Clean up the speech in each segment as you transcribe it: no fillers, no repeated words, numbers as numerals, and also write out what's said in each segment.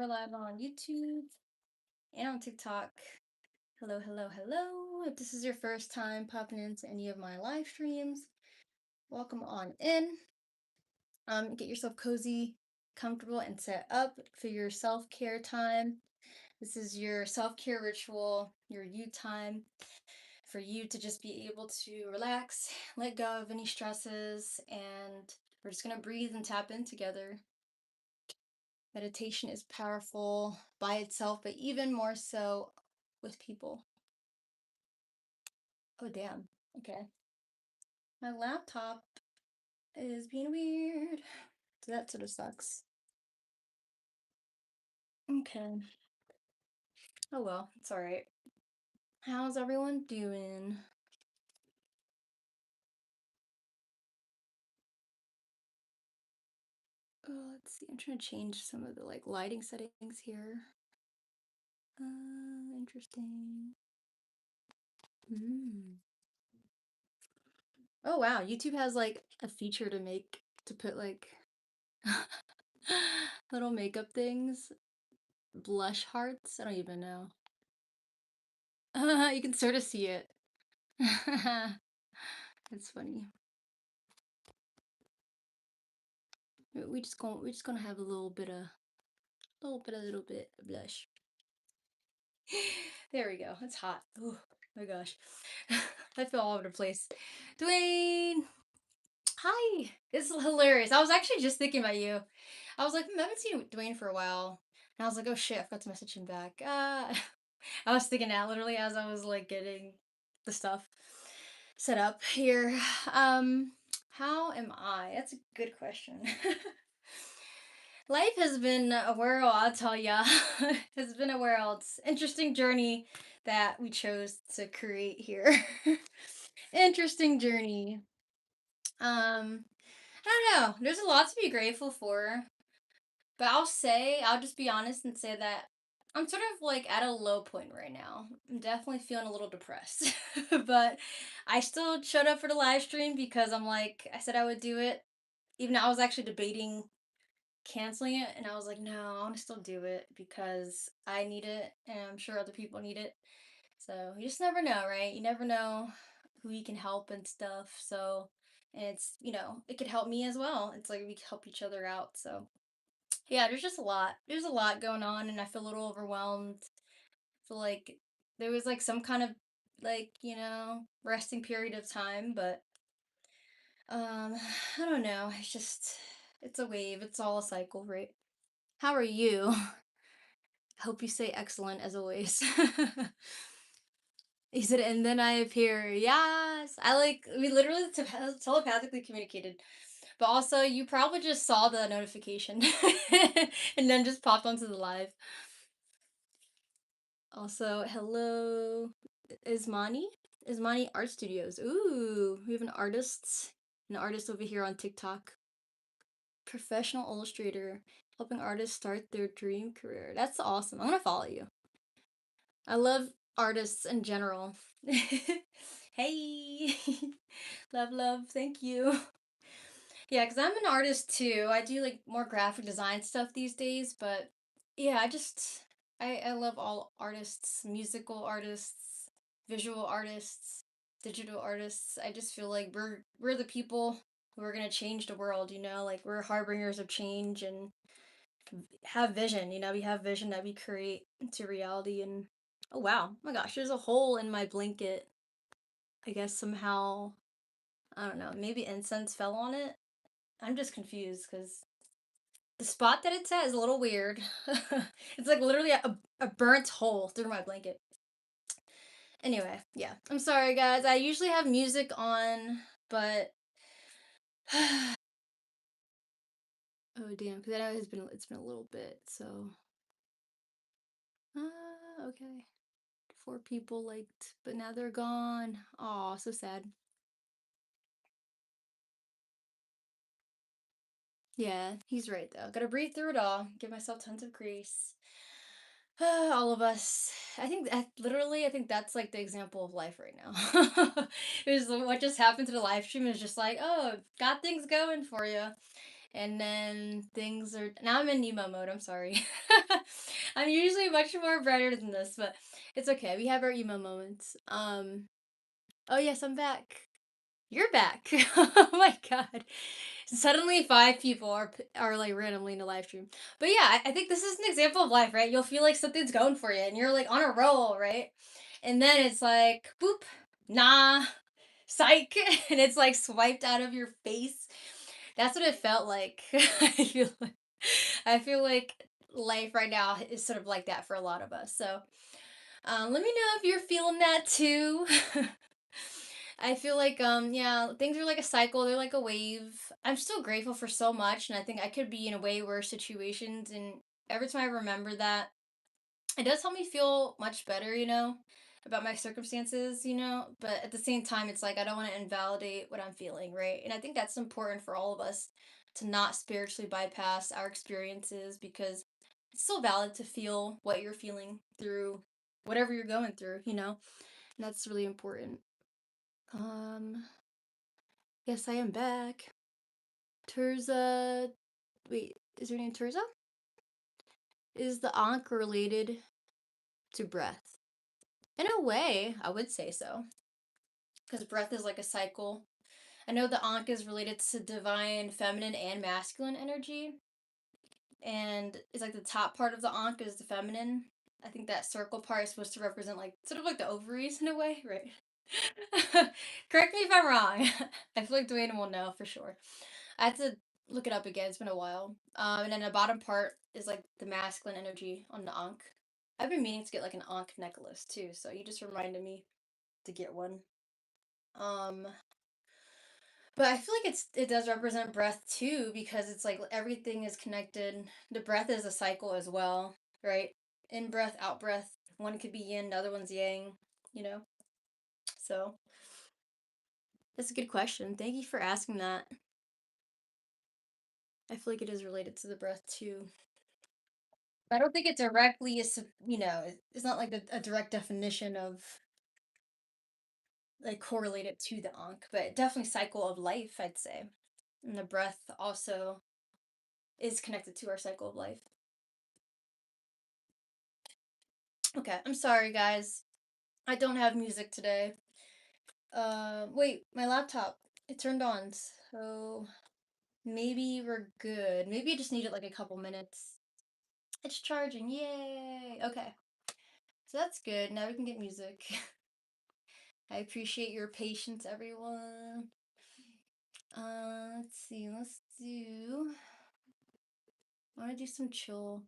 we're live on YouTube and on TikTok. Hello, hello, hello. If this is your first time popping into any of my live streams, welcome on in. Get yourself cozy, comfortable, and set up for your self-care time. This is your self-care ritual, your you time for you to just be able to relax, let go of any stresses, and we're just gonna breathe and tap in together. Meditation is powerful by itself, but even more so with people. Oh, damn. Okay. My laptop is being weird. So that sort of sucks. Okay. Oh, well, it's all right. How's everyone doing? Oh, let's see. I'm trying to change some of the lighting settings here. Interesting. Mm. Oh, wow. YouTube has a feature to put little makeup things. Blush hearts? I don't even know. You can sort of see it. That's funny. We just gonna have a little bit of blush. There we go. It's hot. Oh my gosh. I feel all over the place. Dwayne, hi. It's hilarious. I was actually just thinking about you. I was like, I haven't seen Dwayne for a while. And I was like, oh shit, I forgot to message him back. I was thinking that literally as I was getting the stuff set up here. Um, how am I? That's a good question. Life has been a whirl, I'll tell ya. It's been a whirl. It's interesting journey that we chose to create here. Interesting journey. I don't know. There's a lot to be grateful for. But I'll just be honest and say that I'm sort of at a low point right now. I'm definitely feeling a little depressed. But I still showed up for the live stream because I said I would do it. Even though I was actually debating canceling it, and I was like, no, I want to still do it because I need it and I'm sure other people need it. So you just never know, right? You never know who you can help and stuff. So, and it could help me as well. It's like we can help each other out. So yeah, there's just a lot. There's a lot going on, and I feel a little overwhelmed. I feel like there was some kind of resting period of time, but I don't know. It's a wave. It's all a cycle, right? How are you? Hope you say excellent as always. He said, and then I appear. Yes, we literally telepathically communicated. But also, you probably just saw the notification and then just popped onto the live. Also, hello, Ismani Art Studios. Ooh, we have an artist over here on TikTok. Professional illustrator, helping artists start their dream career. That's awesome. I'm gonna follow you. I love artists in general. Hey, love, love. Thank you. Yeah, because I'm an artist too. I do more graphic design stuff these days, but yeah, I love all artists, musical artists, visual artists, digital artists. I just feel like we're the people who are gonna change the world, like we're harbingers of change and have vision, we have vision that we create into reality. And oh wow, oh my gosh, there's a hole in my blanket. I guess somehow, I don't know, maybe incense fell on it. I'm just confused because the spot that it's at is a little weird. It's like literally a burnt hole through my blanket. Anyway, yeah. I'm sorry, guys. I usually have music on, but oh damn, because I know it's been a little bit. So, okay. 4 people liked, but now they're gone. Aw, so sad. Yeah, he's right though. Gotta breathe through it all. Give myself tons of grace. All of us. I think that's the example of life right now. Is what just happened to the live stream is just oh, got things going for you. And then things are now I'm in Nemo mode, I'm sorry. I'm usually much more brighter than this, but it's okay. We have our emo moments. Oh yes, I'm back. You're back. Oh my god. Suddenly 5 people are like randomly in a live stream. But yeah, I think this is an example of life, right? You'll feel like something's going for you and you're like on a roll, right? And then it's like, boop, nah, psych, and it's like swiped out of your face. That's what it felt like. I feel like life right now is sort of like that for a lot of us. So let me know if you're feeling that too. I feel like yeah, things are like a cycle, they're like a wave. I'm still grateful for so much and I think I could be in a way worse situations and every time I remember that, it does help me feel much better, about my circumstances, but at the same time it's like I don't want to invalidate what I'm feeling, right? And I think that's important for all of us to not spiritually bypass our experiences because it's still valid to feel what you're feeling through whatever you're going through. And that's really important. Um, yes, I am back. Terza, wait, is her name Terza? Is the ankh related to breath? In a way, I would say so. Because breath is like a cycle. I know the ankh is related to divine feminine and masculine energy. And it's like the top part of the ankh is the feminine. I think that circle part is supposed to represent like sort of like the ovaries in a way, right? Correct me if I'm wrong. I feel like Dwayne will know for sure. I had to look it up again. It's been a while. And then the bottom part is like the masculine energy on the ankh. I've been meaning to get like an ankh necklace too, so you just reminded me to get one. Um, but I feel like it does represent breath too because it's like everything is connected. The breath is a cycle as well, right? In breath, out breath. One could be yin, the other one's yang, you know? So that's a good question. Thank you for asking that. I feel like it is related to the breath too. I don't think it directly is, it's not like a direct definition of like correlated to the ankh, but definitely cycle of life, I'd say. And the breath also is connected to our cycle of life. Okay, I'm sorry guys. I don't have music today. Wait, my laptop. It turned on, so maybe we're good. Maybe I just needed like a couple minutes. It's charging. Yay. Okay. So that's good. Now we can get music. I appreciate your patience, everyone. Let's see. Let's do. I want to do some chill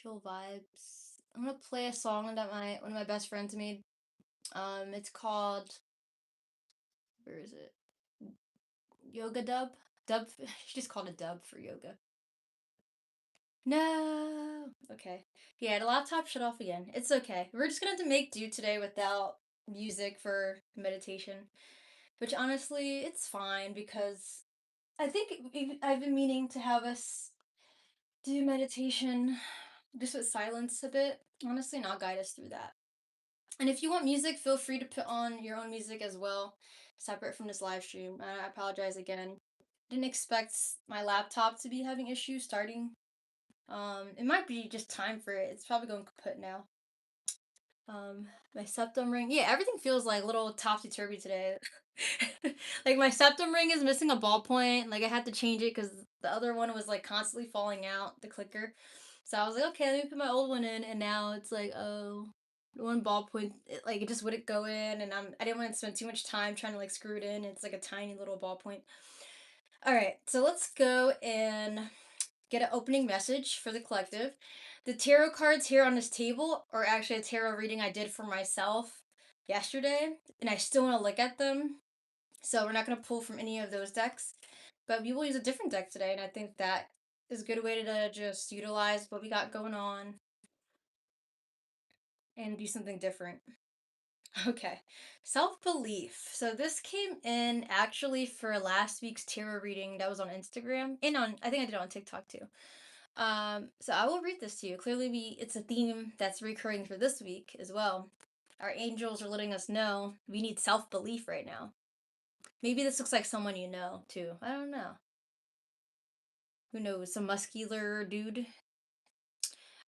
vibes. I'm gonna play a song that one of my best friends made. It's called. Where is it? Yoga dub. Dub. She just called it dub for yoga. No. Okay. Yeah, the laptop shut off again. It's okay. We're just gonna have to make do today without music for meditation. Which honestly, it's fine because I think I've been meaning to have us do meditation just with silence a bit, honestly, and I'll guide us through that. And if you want music, feel free to put on your own music as well, separate from this live stream. I apologize again. Didn't expect my laptop to be having issues starting. It might be just time for it. It's probably going kaput now. My septum ring. Yeah, everything feels like a little topsy turvy today. Like my septum ring is missing a ballpoint. Like I had to change it because the other one was like constantly falling out, the clicker. So I was like, okay, let me put my old one in, and now it's like, oh, the one ballpoint, it just wouldn't go in, and I didn't want to spend too much time trying to like screw it in. It's like a tiny little ballpoint. All right, so let's go and get an opening message for the collective. The tarot cards here on this table are actually a tarot reading I did for myself yesterday, and I still want to look at them. So we're not going to pull from any of those decks, but we will use a different deck today, and I think that is a good way to just utilize what we got going on and do something different. Okay, self-belief. So this came in actually for last week's tarot reading that was on Instagram and I think I did it on TikTok too. So I will read this to you. Clearly, it's a theme that's recurring for this week as well. Our angels are letting us know we need self belief right now. Maybe this looks like someone you know too. I don't know. Who knows? Some muscular dude.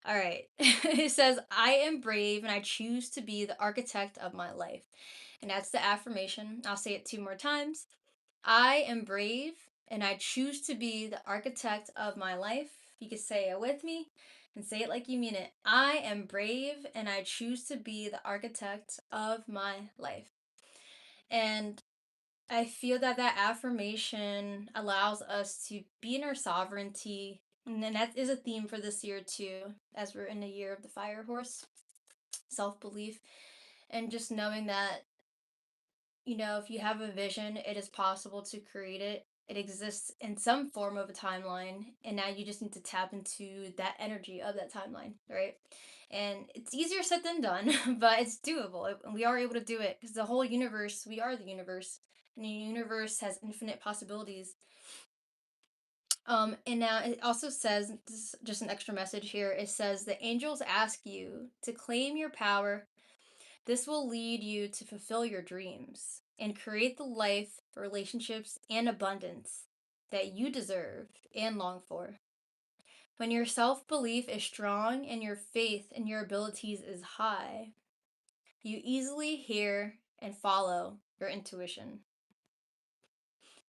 All right. It says, I am brave and I choose to be the architect of my life. And that's the affirmation. I'll say it two more times. I am brave and I choose to be the architect of my life. You can say it with me and say it like you mean it. I am brave and I choose to be the architect of my life. And I feel that that affirmation allows us to be in our sovereignty. And then that is a theme for this year too, as we're in the year of the fire horse, self belief. And just knowing that, if you have a vision, it is possible to create it. It exists in some form of a timeline. And now you just need to tap into that energy of that timeline, right? And it's easier said than done, but it's doable. And we are able to do it because the whole universe, we are the universe. And the universe has infinite possibilities. And now it also says, this is just an extra message here. It says the angels ask you to claim your power. This will lead you to fulfill your dreams and create the life, relationships, and abundance that you deserve and long for. When your self belief is strong and your faith in your abilities is high, you easily hear and follow your intuition.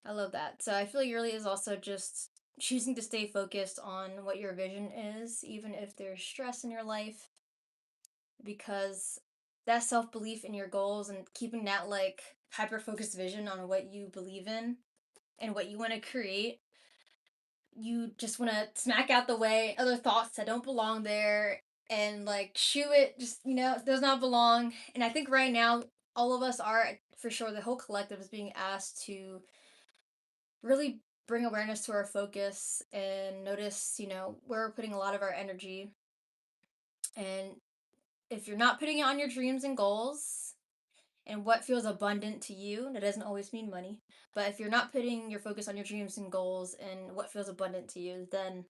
I love that. So I feel like it really is also just choosing to stay focused on what your vision is, even if there's stress in your life, because that self belief in your goals and keeping that like hyper focused vision on what you believe in and what you want to create, you just want to smack out the way other thoughts that don't belong there and like shoo it, just, it does not belong. And I think right now, all of us are, for sure, the whole collective is being asked to really bring awareness to our focus and notice, where we're putting a lot of our energy. And if you're not putting it on your dreams and goals and what feels abundant to you, that doesn't always mean money. But if you're not putting your focus on your dreams and goals and what feels abundant to you, then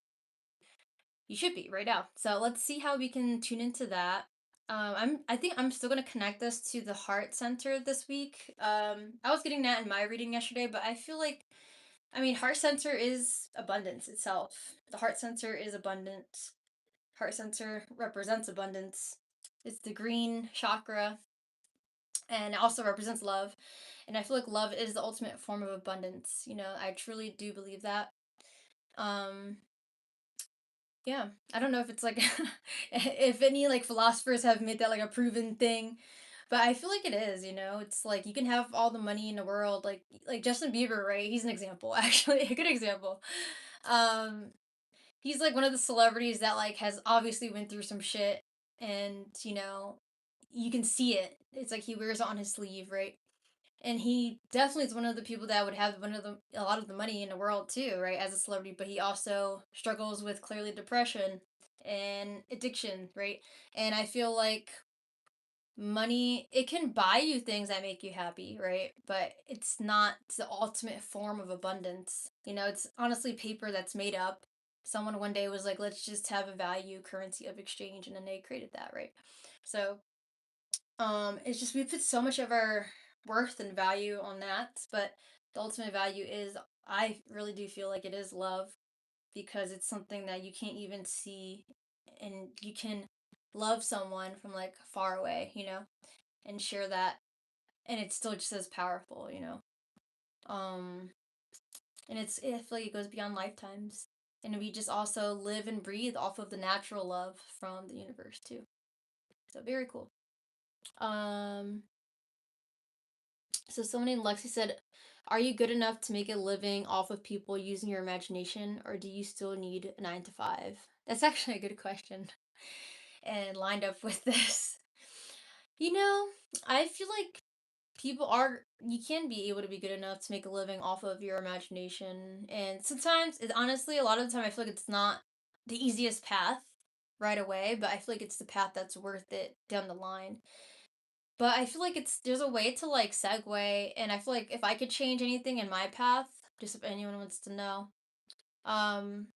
you should be right now. So let's see how we can tune into that. I think I'm still gonna connect this to the heart center this week. I was getting that in my reading yesterday, but I feel like, heart center is abundance itself. The heart center is abundant. Heart center represents abundance. It's the green chakra and it also represents love. And I feel like love is the ultimate form of abundance. I truly do believe that. Um, yeah, I don't know if it's like if any like philosophers have made that like a proven thing, but I feel like it is. It's like you can have all the money in the world, like Justin Bieber, right? He's an example, actually, a good example. Um, he's like one of the celebrities that like has obviously went through some shit, and you can see it. It's like he wears it on his sleeve, right? And he definitely is one of the people that would have a lot of the money in the world too, right? As a celebrity, but he also struggles with clearly depression and addiction, right? And I feel like money, it can buy you things that make you happy, right? But it's not the ultimate form of abundance. It's honestly paper that's made up. Someone one day was like, let's just have a value currency of exchange, and then they created that, right? So it's just we put so much of our worth and value on that, but the ultimate value is, I really do feel like it is love, because it's something that you can't even see, and you can love someone from like far away, and share that, and it's still just as powerful, Um and I feel like it goes beyond lifetimes. And we just also live and breathe off of the natural love from the universe too. So very cool. Um So someone named Lexi said, "Are you good enough to make a living off of people using your imagination, or do you still need a 9 to 5?" That's actually a good question, and lined up with this. You know, I feel like you can be able to be good enough to make a living off of your imagination, and sometimes, honestly, a lot of the time, I feel like it's not the easiest path right away, but I feel like it's the path that's worth it down the line. But I feel like there's a way to like segue, and I feel like if I could change anything in my path, just if anyone wants to know, um,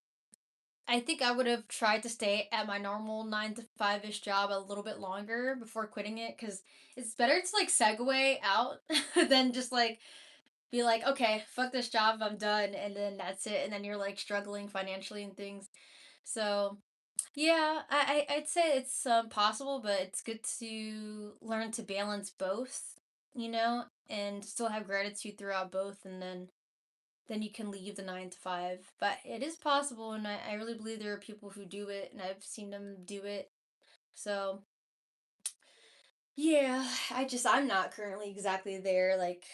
I think I would have tried to stay at my normal 9 to 5 ish job a little bit longer before quitting it, because it's better to like segue out than just like be like, okay, fuck this job, I'm done, and then that's it, and then you're like struggling financially and things. So Yeah, I'd say it's possible, but it's good to learn to balance both, and still have gratitude throughout both, and then you can leave the 9 to 5. But it is possible, and I really believe there are people who do it, and I've seen them do it. So yeah, I'm not currently exactly there. Like,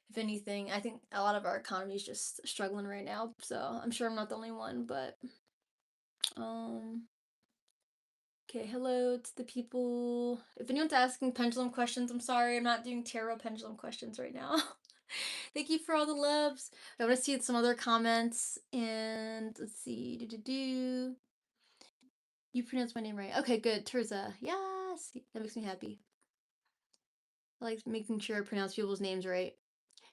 if anything, I think a lot of our economy is just struggling right now. So I'm sure I'm not the only one, but um. Okay, hello to the people. If anyone's asking pendulum questions, I'm sorry, I'm not doing tarot pendulum questions right now. Thank you for all the loves. I want to see some other comments. And let's see. You pronounced my name right. Okay, good. Terza. Yes. That makes me happy. I like making sure I pronounce people's names right.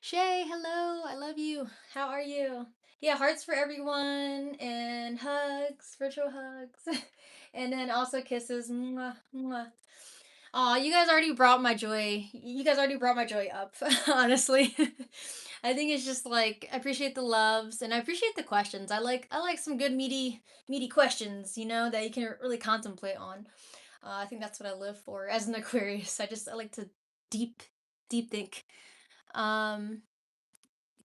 Shay, hello. I love you. How are you? Yeah, hearts for everyone and hugs, virtual hugs. And then also kisses. Mwah, mwah. Aw, you guys already brought my joy. You guys already brought my joy up, honestly. I think it's just like I appreciate the loves and I appreciate the questions. I like some good meaty questions, that you can really contemplate on. I think that's what I live for as an Aquarius. I like to deep deep think. Um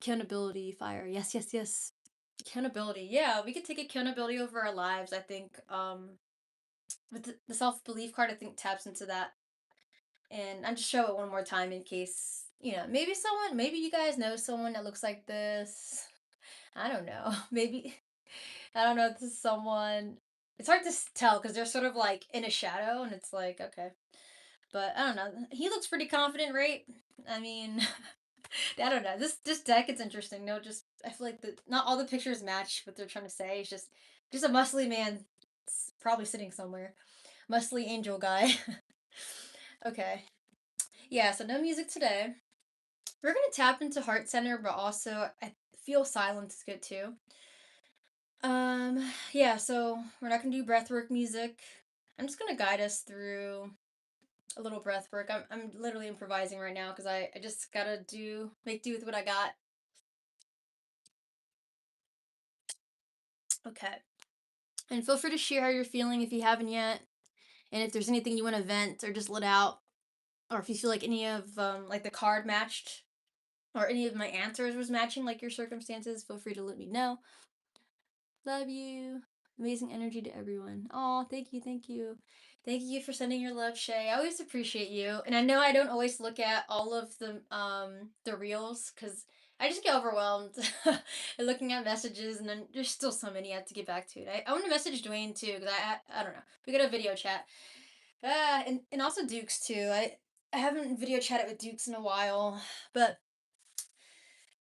Accountability, fire. Yes, yes, yes. Accountability. Yeah, we could take accountability over our lives, I think. With the self-belief card, I think taps into that. And I'll just show it one more time in case, maybe you guys know someone that looks like this. I don't know. Maybe, I don't know if this is someone. It's hard to tell because they're sort of like in a shadow, and it's like, okay. But I don't know. He looks pretty confident, right? I mean, I don't know. This deck it's interesting. No, just I feel like not all the pictures match what they're trying to say. It's just a muscly man, probably sitting somewhere. Muscly angel guy. Okay. Yeah. So no music today. We're gonna tap into heart center, but also I feel silence is good too. Yeah. So we're not gonna do breathwork music. I'm just gonna guide us through a little breath work. I'm literally improvising right now because I just gotta make do with what I got. Okay. And feel free to share how you're feeling if you haven't yet. And if there's anything you want to vent or just let out, or if you feel like any of like the card matched or any of my answers was matching like your circumstances, feel free to let me know. Love you. Amazing energy to everyone. Oh, thank you, thank you. Thank you for sending your love, Shay. I always appreciate you. And I know I don't always look at all of the reels cuz I just get overwhelmed looking at messages and then there's still so many I have to get back to. I want to message Dwayne too cuz I don't know. We got a video chat. And also Dukes too. I haven't video chatted with Dukes in a while, but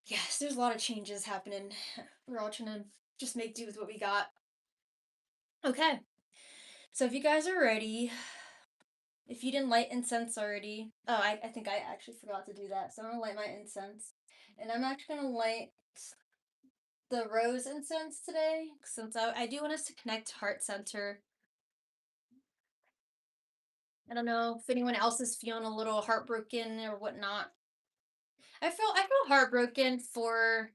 yes, there's a lot of changes happening. We're all trying to just make do with what we got. Okay, so if you guys are ready, if you didn't light incense already, oh, I think I actually forgot to do that. So I'm gonna light my incense, and I'm actually gonna light the rose incense today, since I do want us to connect to heart center. I don't know if anyone else is feeling a little heartbroken or whatnot. I feel heartbroken for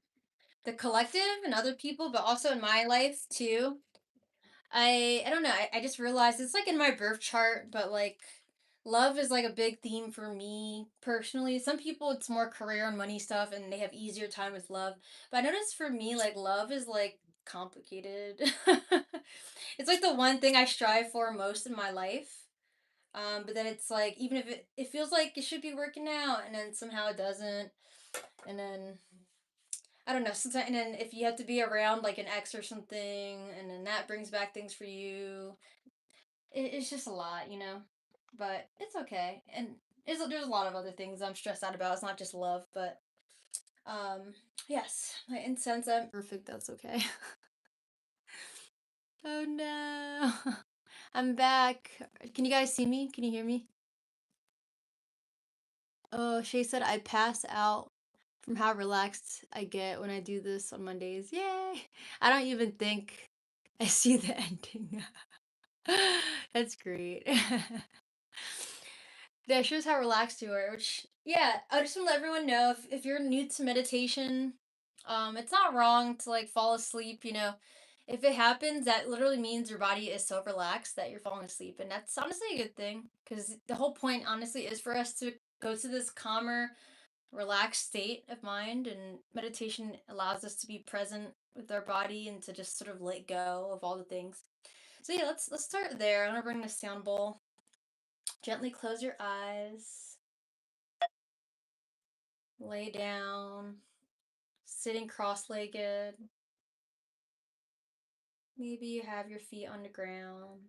the collective and other people, but also in my life too. I don't know. I just realized it's like in my birth chart, but like love is like a big theme for me personally. Some people it's more career and money stuff and they have easier time with love. But I noticed for me like love is like complicated. It's like the one thing I strive for most in my life. But then it's like even if it feels like it should be working out and then somehow it doesn't. And then I don't know. Sometimes, and then if you have to be around like an ex or something, and then that brings back things for you. It's just a lot. But it's okay. And there's a lot of other things I'm stressed out about. It's not just love, but yes, my incense. I'm perfect. That's okay. Oh no, I'm back. Can you guys see me? Can you hear me? Oh, Shay said I pass out from how relaxed I get when I do this on Mondays. Yay! I don't even think I see the ending. That's great. That shows how relaxed you are, which, yeah, I just want to let everyone know if you're new to meditation, it's not wrong to like fall asleep. If it happens, that literally means your body is so relaxed that you're falling asleep. And that's honestly a good thing because the whole point, honestly, is for us to go to this calmer, relaxed state of mind. And meditation allows us to be present with our body and to just sort of let go of all the things. So yeah, let's start there. I'm gonna bring the sound bowl. Gently close your eyes. Lay down. Sitting cross-legged. Maybe you have your feet on the ground.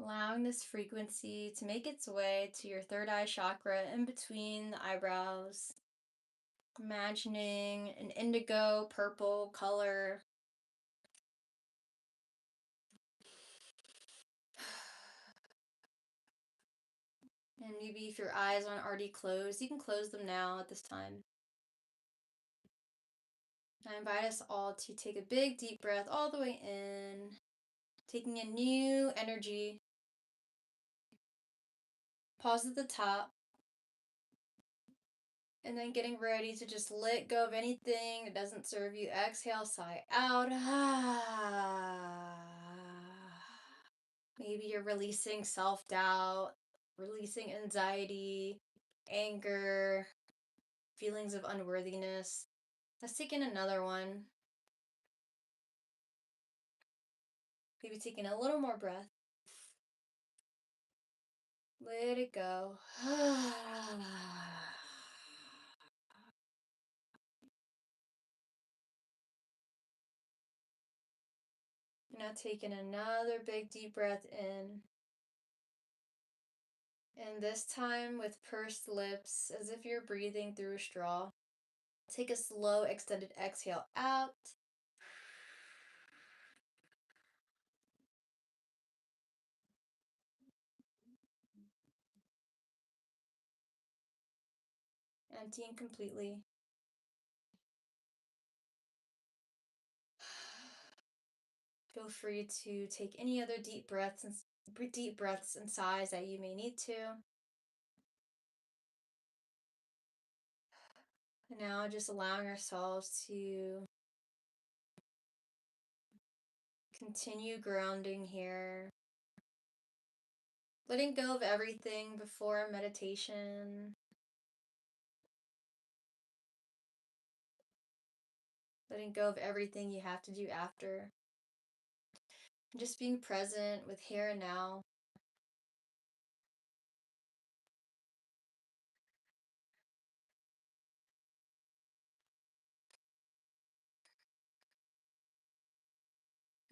Allowing this frequency to make its way to your third eye chakra in between the eyebrows. Imagining an indigo purple color. And maybe if your eyes aren't already closed, you can close them now at this time. I invite us all to take a big deep breath all the way in, taking in new energy. Pause at the top. And then getting ready to just let go of anything that doesn't serve you. Exhale, sigh out. Maybe you're releasing self doubt, releasing anxiety, anger, feelings of unworthiness. Let's take in another one. Maybe taking a little more breath. Let it go. Now taking another big deep breath in. And this time with pursed lips, as if you're breathing through a straw. Take a slow, extended exhale out. Emptying completely. Feel free to take any other deep breaths and sighs that you may need to. And now just allowing ourselves to continue grounding here. Letting go of everything before meditation. Letting go of everything you have to do after. And just being present with here and now.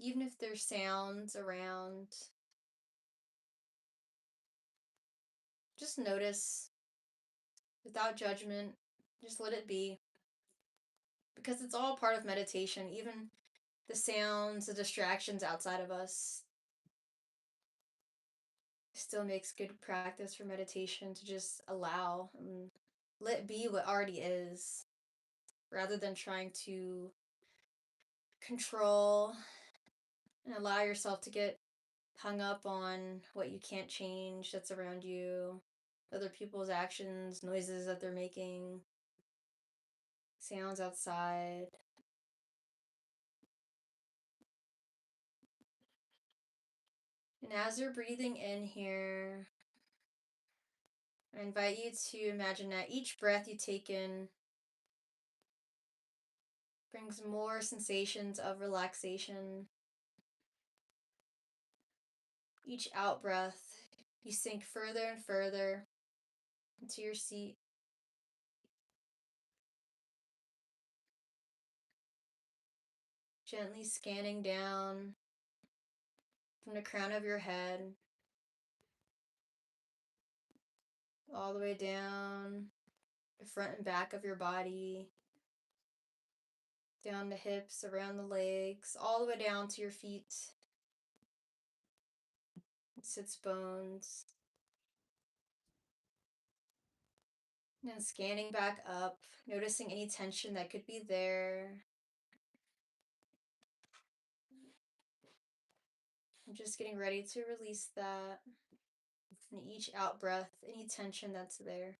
Even if there's sounds around, just notice without judgment. Just let it be. Because it's all part of meditation, even the sounds, the distractions outside of us. Still makes good practice for meditation to just allow and let be what already is, rather than trying to control and allow yourself to get hung up on what you can't change that's around you, other people's actions, noises that they're making, sounds outside. And as you're breathing in here, I invite you to imagine that each breath you take in brings more sensations of relaxation. Each out breath, you sink further and further into your seat. Gently scanning down from the crown of your head all the way down the front and back of your body, down the hips, around the legs, all the way down to your feet. sits bones. And scanning back up, noticing any tension that could be there. I'm just getting ready to release that. And each out breath, any tension that's there.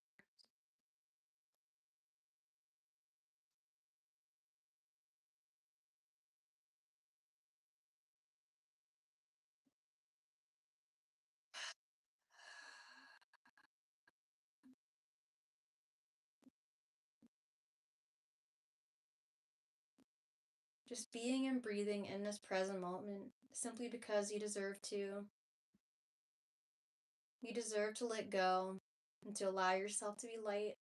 Just being and breathing in this present moment simply because you deserve to. You deserve to let go and to allow yourself to be light,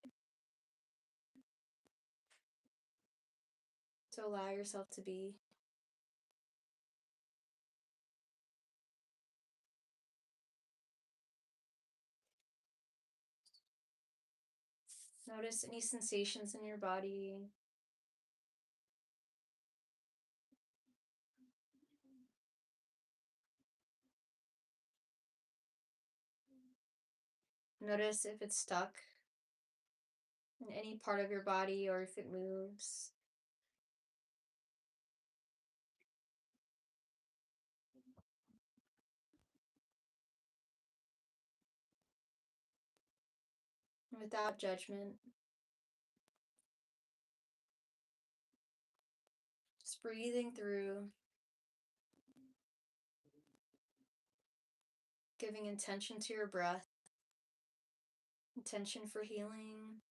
to allow yourself to be. Notice any sensations in your body. Notice if it's stuck in any part of your body or if it moves. Without judgment. Just breathing through, giving intention to your breath, intention for healing,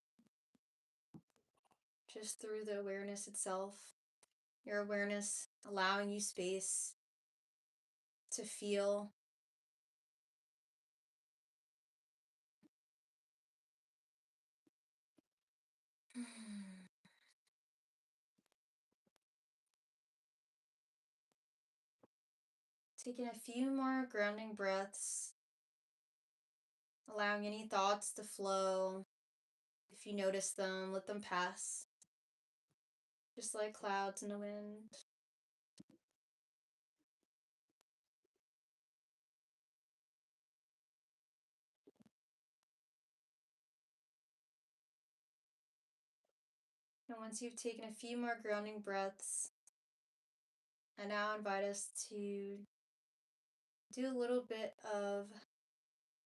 just through the awareness itself. Your awareness allowing you space to feel. Taking a few more grounding breaths, allowing any thoughts to flow. If you notice them, let them pass, just like clouds in the wind. And once you've taken a few more grounding breaths, I now invite us to do a little bit of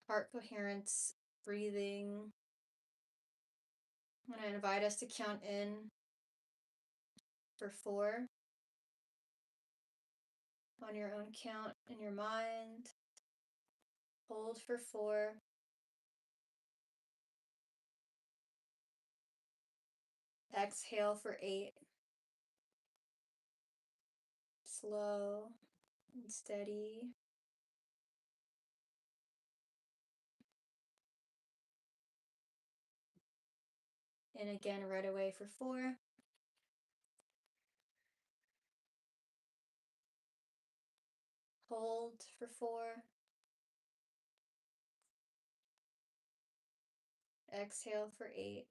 heart coherence breathing. And I invite us to count in for 4 on your own count in your mind. Hold for 4. Exhale for 8. Slow and steady. And again, right away for 4. Hold for 4. Exhale for 8.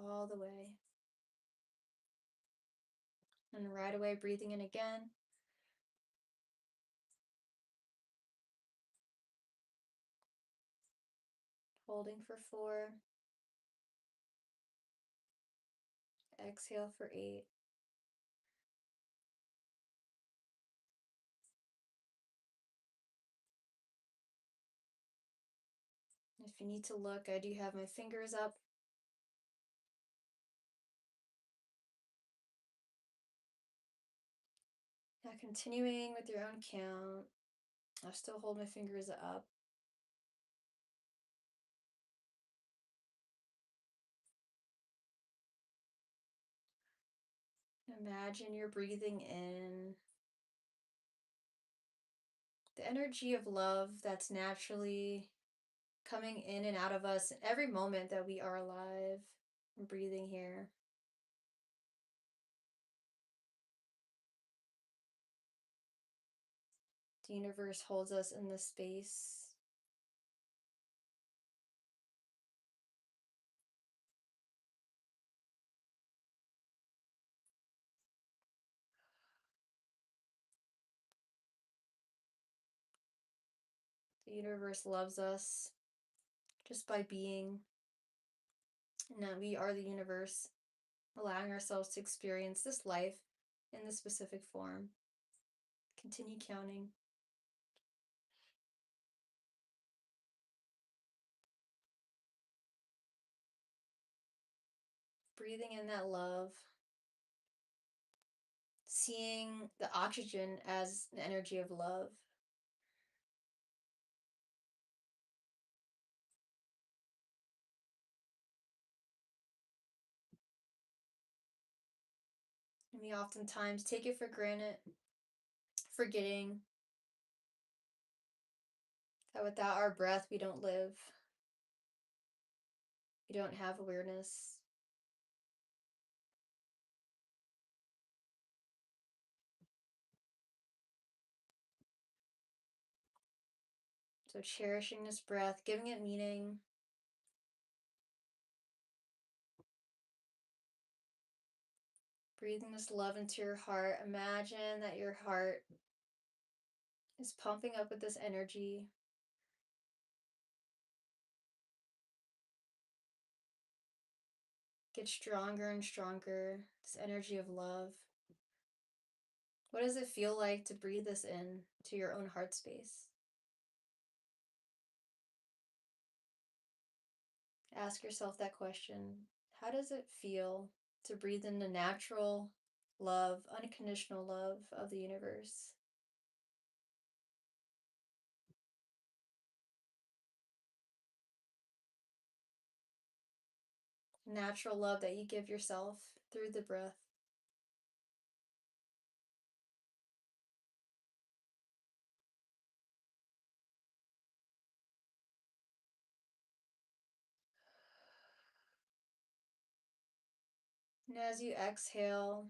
All the way. And right away, breathing in again. Holding for 4. Exhale for 8. If you need to look, I do have my fingers up. Now continuing with your own count. I'll still hold my fingers up. Imagine you're breathing in the energy of love that's naturally coming in and out of us in every moment that we are alive and breathing here. The universe holds us in this space. The universe loves us just by being, and that we are the universe, allowing ourselves to experience this life in this specific form. Continue counting. Breathing in that love. Seeing the oxygen as an energy of love. And we oftentimes take it for granted, forgetting that without our breath, we don't live. We don't have awareness. So cherishing this breath, giving it meaning. Breathing this love into your heart. Imagine that your heart is pumping up with this energy. Get stronger and stronger. This energy of love. What does it feel like to breathe this in to your own heart space? Ask yourself that question. How does it feel to breathe in the natural love, unconditional love of the universe? Natural love that you give yourself through the breath. And as you exhale,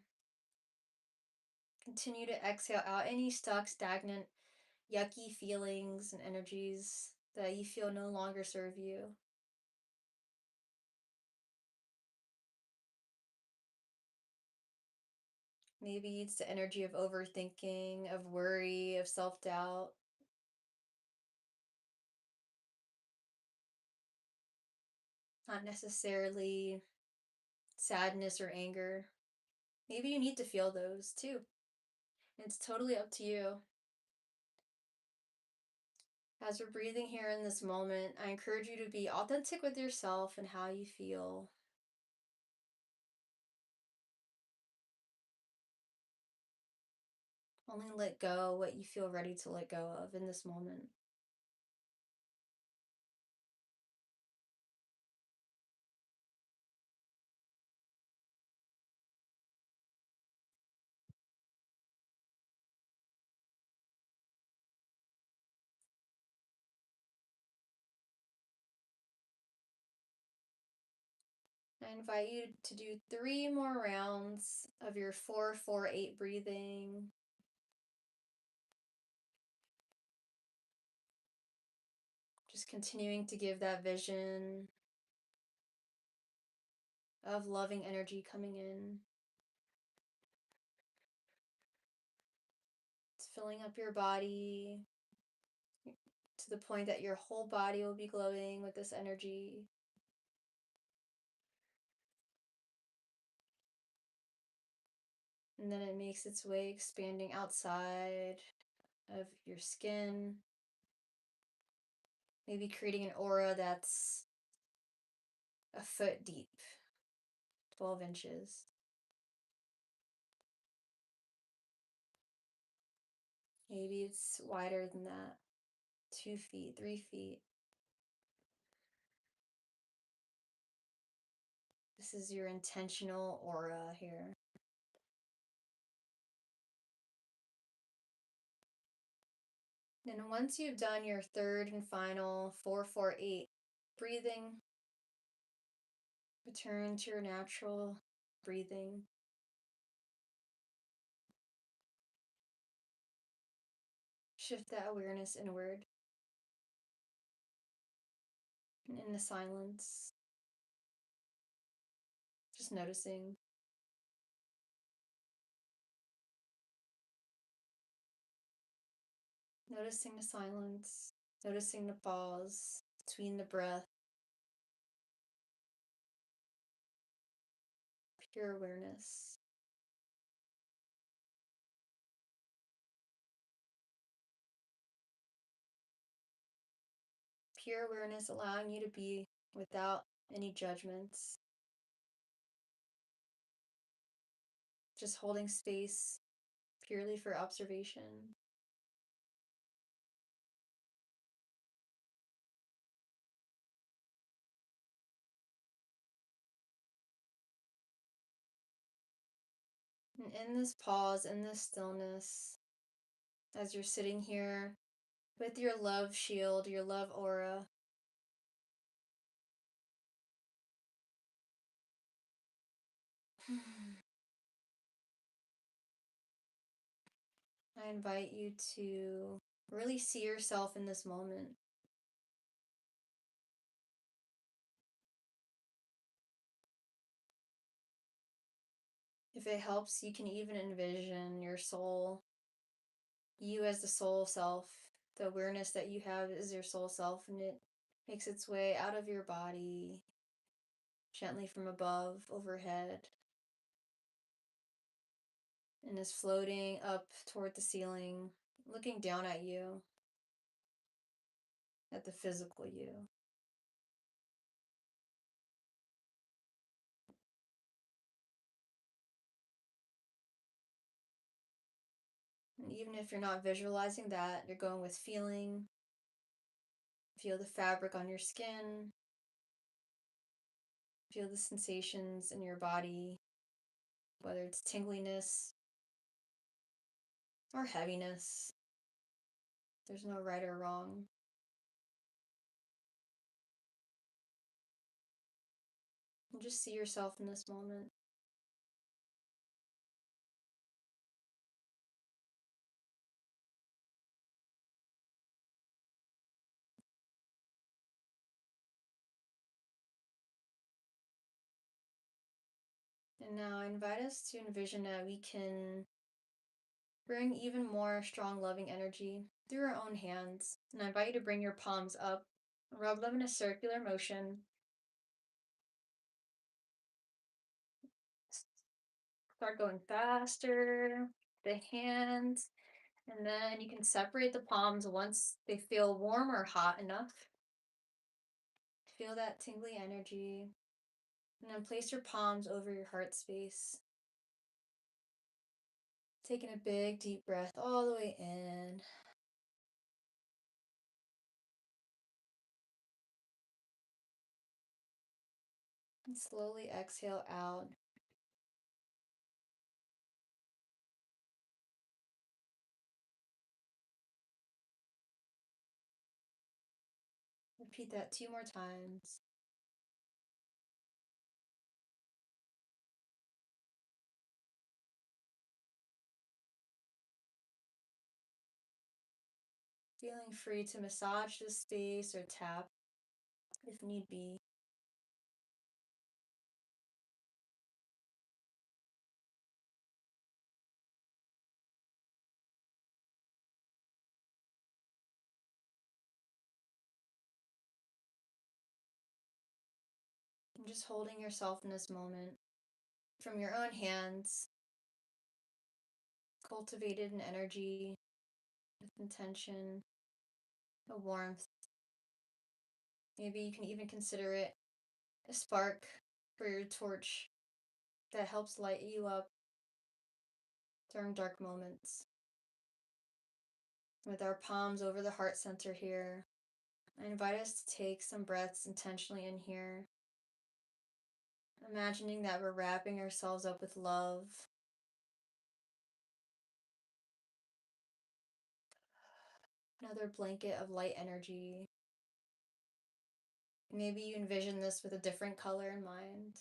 continue to exhale out any stuck, stagnant, yucky feelings and energies that you feel no longer serve you. Maybe it's the energy of overthinking, of worry, of self-doubt. Not necessarily sadness or anger. Maybe you need to feel those too. It's totally up to you. As we're breathing here in this moment, I encourage you to be authentic with yourself and how you feel. Only let go what you feel ready to let go of in this moment. I invite you to do 3 more rounds of your 4-4-8 breathing. Just continuing to give that vision of loving energy coming in. It's filling up your body to the point that your whole body will be glowing with this energy. And then it makes its way expanding outside of your skin. Maybe creating an aura that's a foot deep, 12 inches. Maybe it's wider than that, 2 feet, 3 feet. This is your intentional aura here. And once you've done your third and final 4-4-8 breathing, return to your natural breathing. Shift that awareness inward. And in the silence, just noticing. Noticing the silence, Noticing the pause between the breath, pure awareness. Pure awareness allowing you to be without any judgments, just holding space purely for observation. And in this pause, in this stillness, as you're sitting here with your love shield, your love aura, I invite you to really see yourself in this moment. If it helps, you can even envision your soul, you as the soul self, the awareness that you have is your soul self, and it makes its way out of your body, gently from above, overhead, and is floating up toward the ceiling, looking down at you, at the physical you. And even if you're not visualizing that, you're going with feeling. Feel the fabric on your skin. Feel the sensations in your body, whether it's tingliness or heaviness. There's no right or wrong. And just see yourself in this moment. And now I invite us to envision that we can bring even more strong, loving energy through our own hands. And I invite you to bring your palms up, rub them in a circular motion. Start going faster, the hands, and then you can separate the palms once they feel warm or hot enough. Feel that tingly energy. And then place your palms over your heart space. Taking a big deep breath all the way in. And slowly exhale out. Repeat that 2 more times. Feeling free to massage the space or tap if need be. And just holding yourself in this moment from your own hands, cultivated an energy with intention, a warmth. Maybe you can even consider it a spark for your torch that helps light you up during dark moments. With our palms over the heart center here, I invite us to take some breaths intentionally in here, imagining that we're wrapping ourselves up with love. Another blanket of light energy. Maybe you envision this with a different color in mind.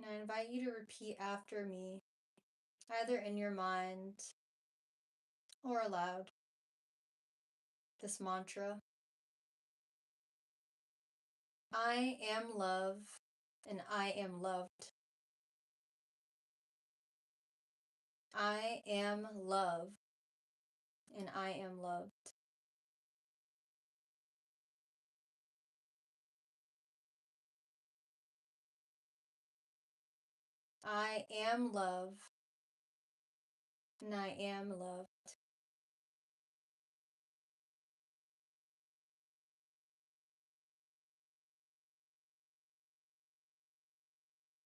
And I invite you to repeat after me, either in your mind or aloud, this mantra. I am love and I am loved. I am love and I am loved. I am love and I am loved.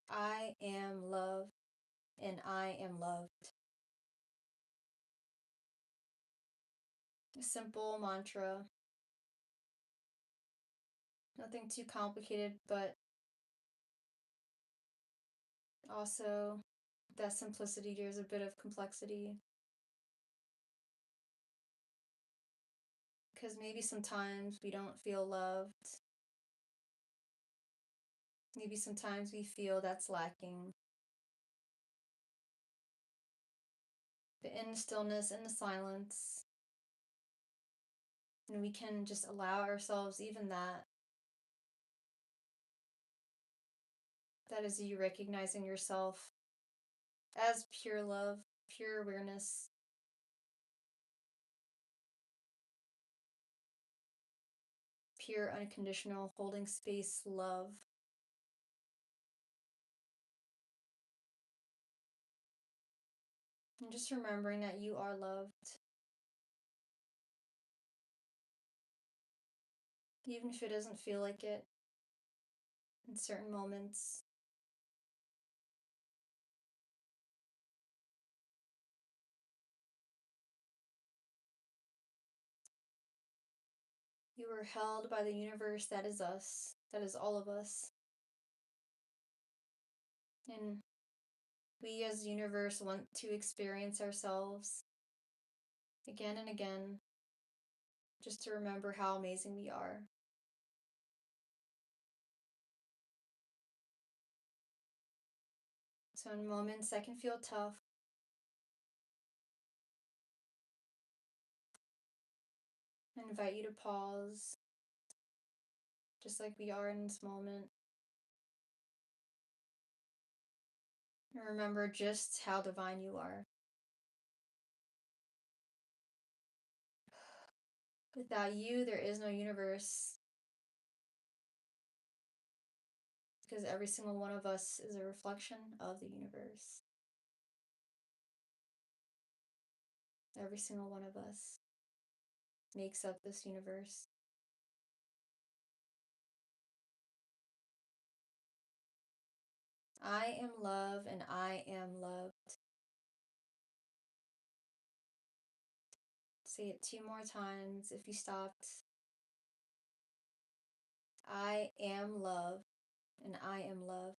I am love and I am loved. A simple mantra, nothing too complicated, but also that simplicity, there's a bit of complexity. Because maybe sometimes we don't feel loved. Maybe sometimes we feel that's lacking. But in the stillness, in the silence, and we can just allow ourselves even that. That is you recognizing yourself as pure love, pure awareness. Pure, unconditional, holding space love. And just remembering that you are loved. Even if it doesn't feel like it in certain moments. You are held by the universe that is us, that is all of us. And we as universe want to experience ourselves again and again, just to remember how amazing we are. So in moments that can feel tough, I invite you to pause, just like we are in this moment. And remember just how divine you are. Without you, there is no universe. Because every single one of us is a reflection of the universe. Every single one of us makes up this universe. I am love and I am loved. Say it 2 more times if you stopped. I am love and I am loved.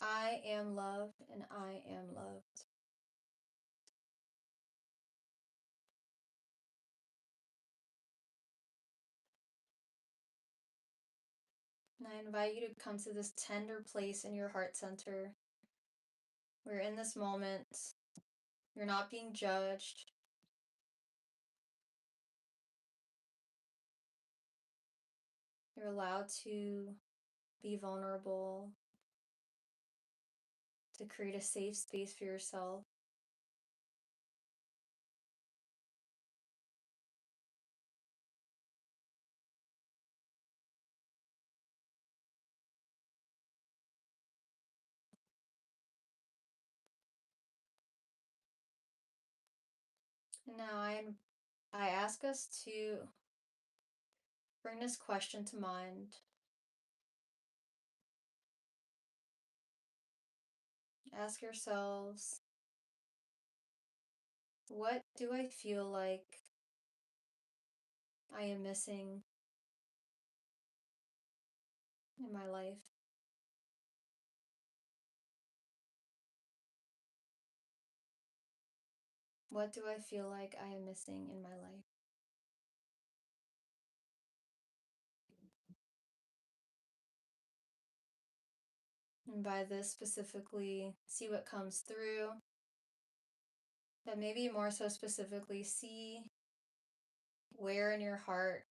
I am loved and I am loved. And I invite you to come to this tender place in your heart center where in this moment you're not being judged. You're allowed to be vulnerable, to create a safe space for yourself. And now I ask us to bring this question to mind. Ask yourselves, what do I feel like I am missing in my life? What do I feel like I am missing in my life? And by this specifically, see what comes through. But maybe more so specifically, see where in your heart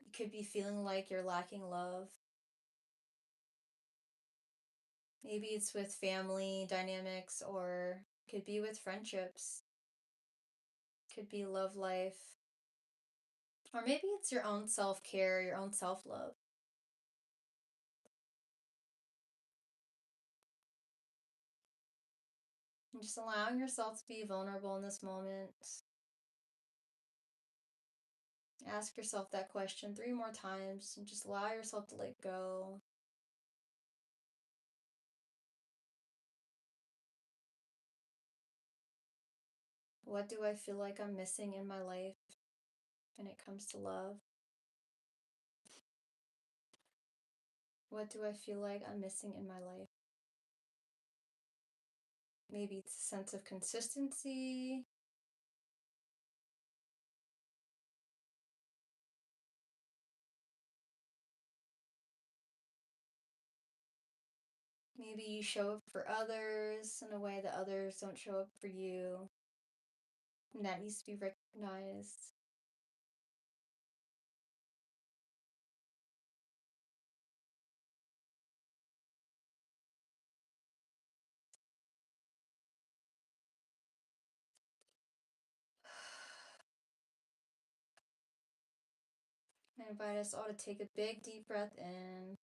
you could be feeling like you're lacking love. Maybe it's with family dynamics, or could be with friendships, could be love life, or maybe it's your own self-care, your own self-love. And just allowing yourself to be vulnerable in this moment. Ask yourself that question 3 more times and just allow yourself to let go. What do I feel like I'm missing in my life when it comes to love? What do I feel like I'm missing in my life? Maybe it's a sense of consistency. Maybe you show up for others in a way that others don't show up for you. And that needs to be recognized. I invite us all to take a big deep breath in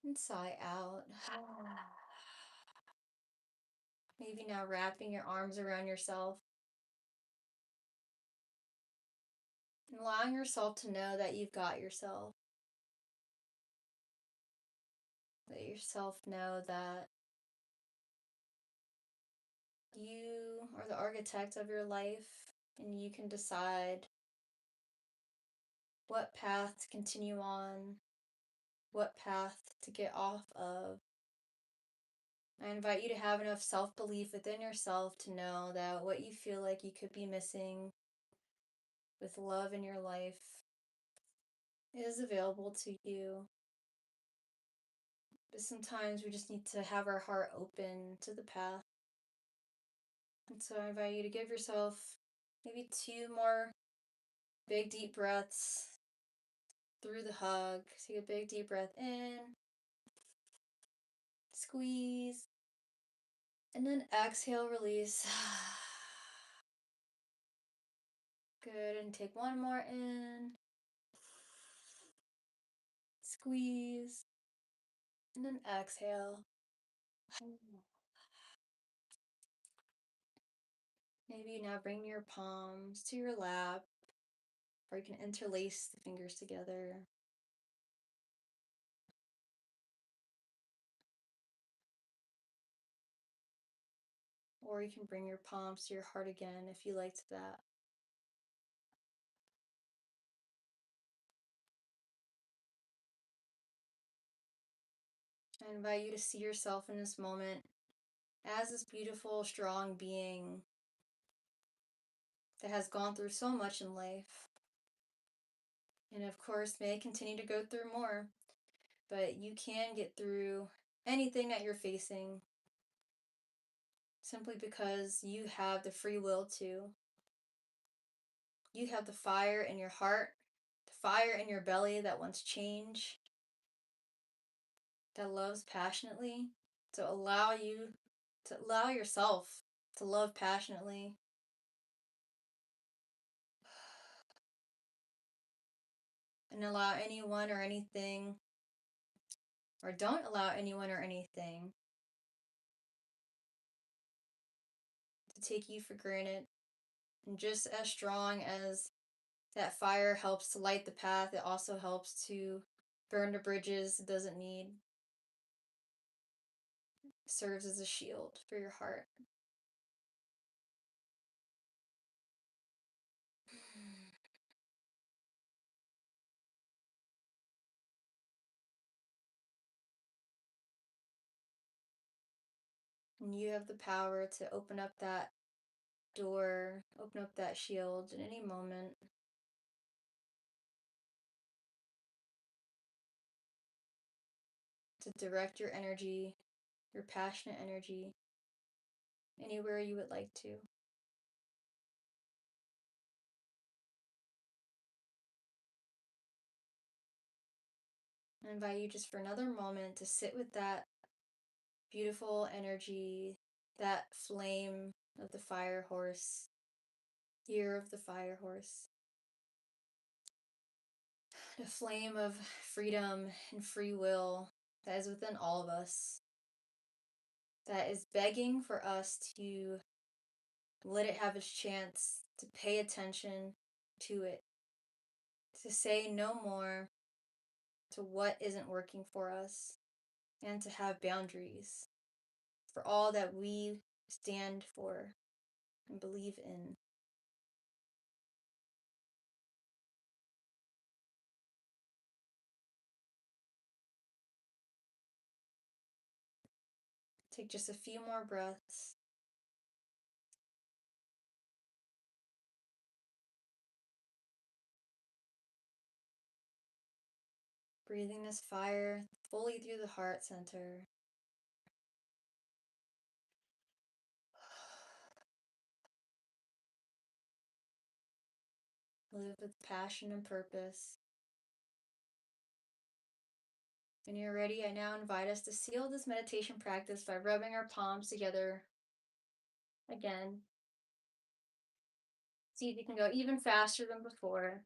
and sigh out. Maybe now wrapping your arms around yourself and allowing yourself to know that you've got yourself. Let yourself know that you are the architect of your life and you can decide what path to continue on, what path to get off of. I invite you to have enough self-belief within yourself to know that what you feel like you could be missing with love in your life is available to you. But sometimes we just need to have our heart open to the path. And so I invite you to give yourself maybe 2 more big deep breaths through the hug. Take a big deep breath in, squeeze, and then exhale, release. Good, and take 1 more in, squeeze, and then exhale. Maybe you now bring your palms to your lap, or you can interlace the fingers together. Or you can bring your palms to your heart again if you liked that. I invite you to see yourself in this moment as this beautiful, strong being that has gone through so much in life. And of course, may continue to go through more. But you can get through anything that you're facing simply because you have the free will to. You have the fire in your heart, the fire in your belly that wants change, that loves passionately. To allow yourself to love passionately. And allow anyone or anything, or don't allow anyone or anything to take you for granted. And just as strong as that fire helps to light the path, it also helps to burn the bridges it doesn't need. It serves as a shield for your heart. And you have the power to open up that door, open up that shield at any moment. to direct your energy, your passionate energy, anywhere you would like to. I invite you just for another moment to sit with that beautiful energy, that flame of the fire horse, year of the fire horse, the flame of freedom and free will that is within all of us, that is begging for us to let it have its chance, to pay attention to it, to say no more to what isn't working for us, and to have boundaries for all that we stand for and believe in. Take just a few more breaths. Breathing this fire fully through the heart center. Live with passion and purpose. When you're ready, I now invite us to seal this meditation practice by rubbing our palms together again. See if you can go even faster than before.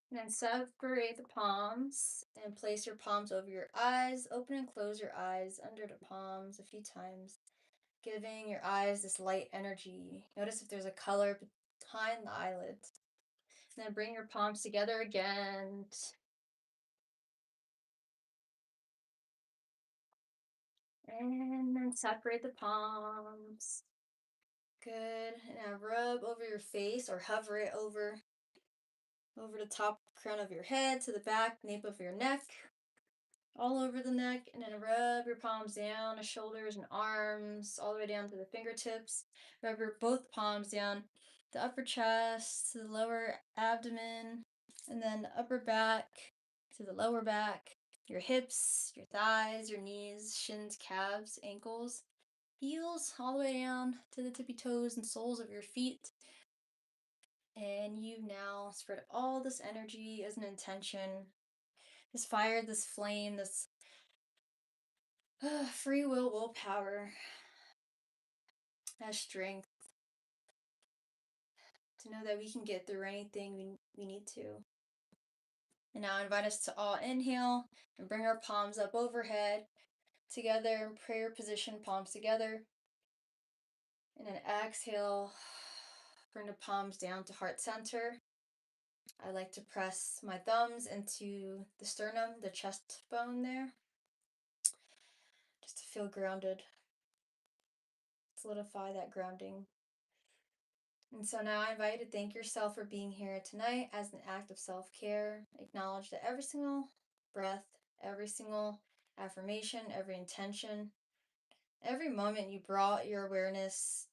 And then separate the palms and place your palms over your eyes. Open and close your eyes under the palms a few times, giving your eyes this light energy. Notice if there's a color behind the eyelids. And then bring your palms together again. And then separate the palms. Good. Now rub over your face or hover it over the top crown of your head to the back nape of your neck, all over the neck, and then rub your palms down the shoulders and arms, all the way down to the fingertips. Rub your both palms down the upper chest to the lower abdomen, and then the upper back to the lower back, your hips, your thighs, your knees, shins, calves, ankles, heels, all the way down to the tippy toes and soles of your feet. And you now spread all this energy as an intention, this fire, this flame, this free willpower, that strength to know that we can get through anything we need to. And now I invite us to all inhale and bring our palms up overhead together in prayer position, palms together. And then exhale, bring the palms down to heart center. I like to press my thumbs into the sternum, the chest bone there, just to feel grounded. Solidify that grounding. And so now I invite you to thank yourself for being here tonight as an act of self-care. Acknowledge that every single breath, every single affirmation, every intention, every moment you brought your awareness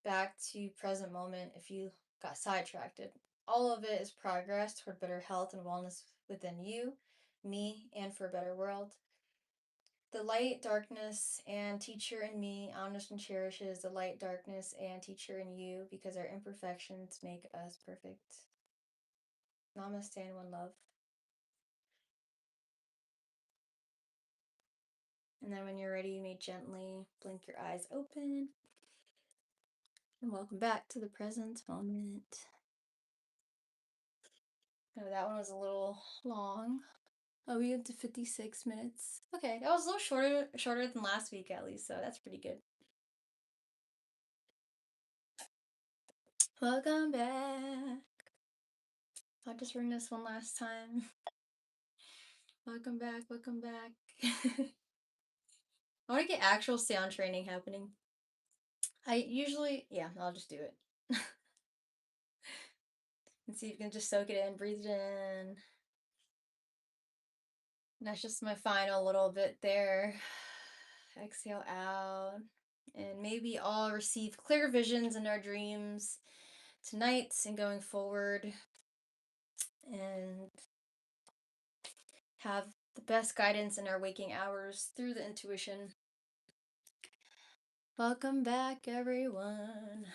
back to present moment if you got sidetracked. All of it is progress toward better health and wellness within you, me, and for a better world. The light, darkness, and teacher in me honors and cherishes the light, darkness, and teacher in you because our imperfections make us perfect. Namaste and one love. And then when you're ready, you may gently blink your eyes open. And welcome back to the present moment. Oh, that one was a little long. Oh, we went to 56 minutes. Okay, that was a little shorter than last week at least, so that's pretty good. Welcome back. I'll just ring this one last time. Welcome back, welcome back. I want to get actual sound training happening. I'll just do it. And see if you can just soak it in, breathe it in. And that's just my final little bit there. Exhale out. And maybe all receive clear visions in our dreams tonight and going forward. And have the best guidance in our waking hours through the intuition. Welcome back, everyone.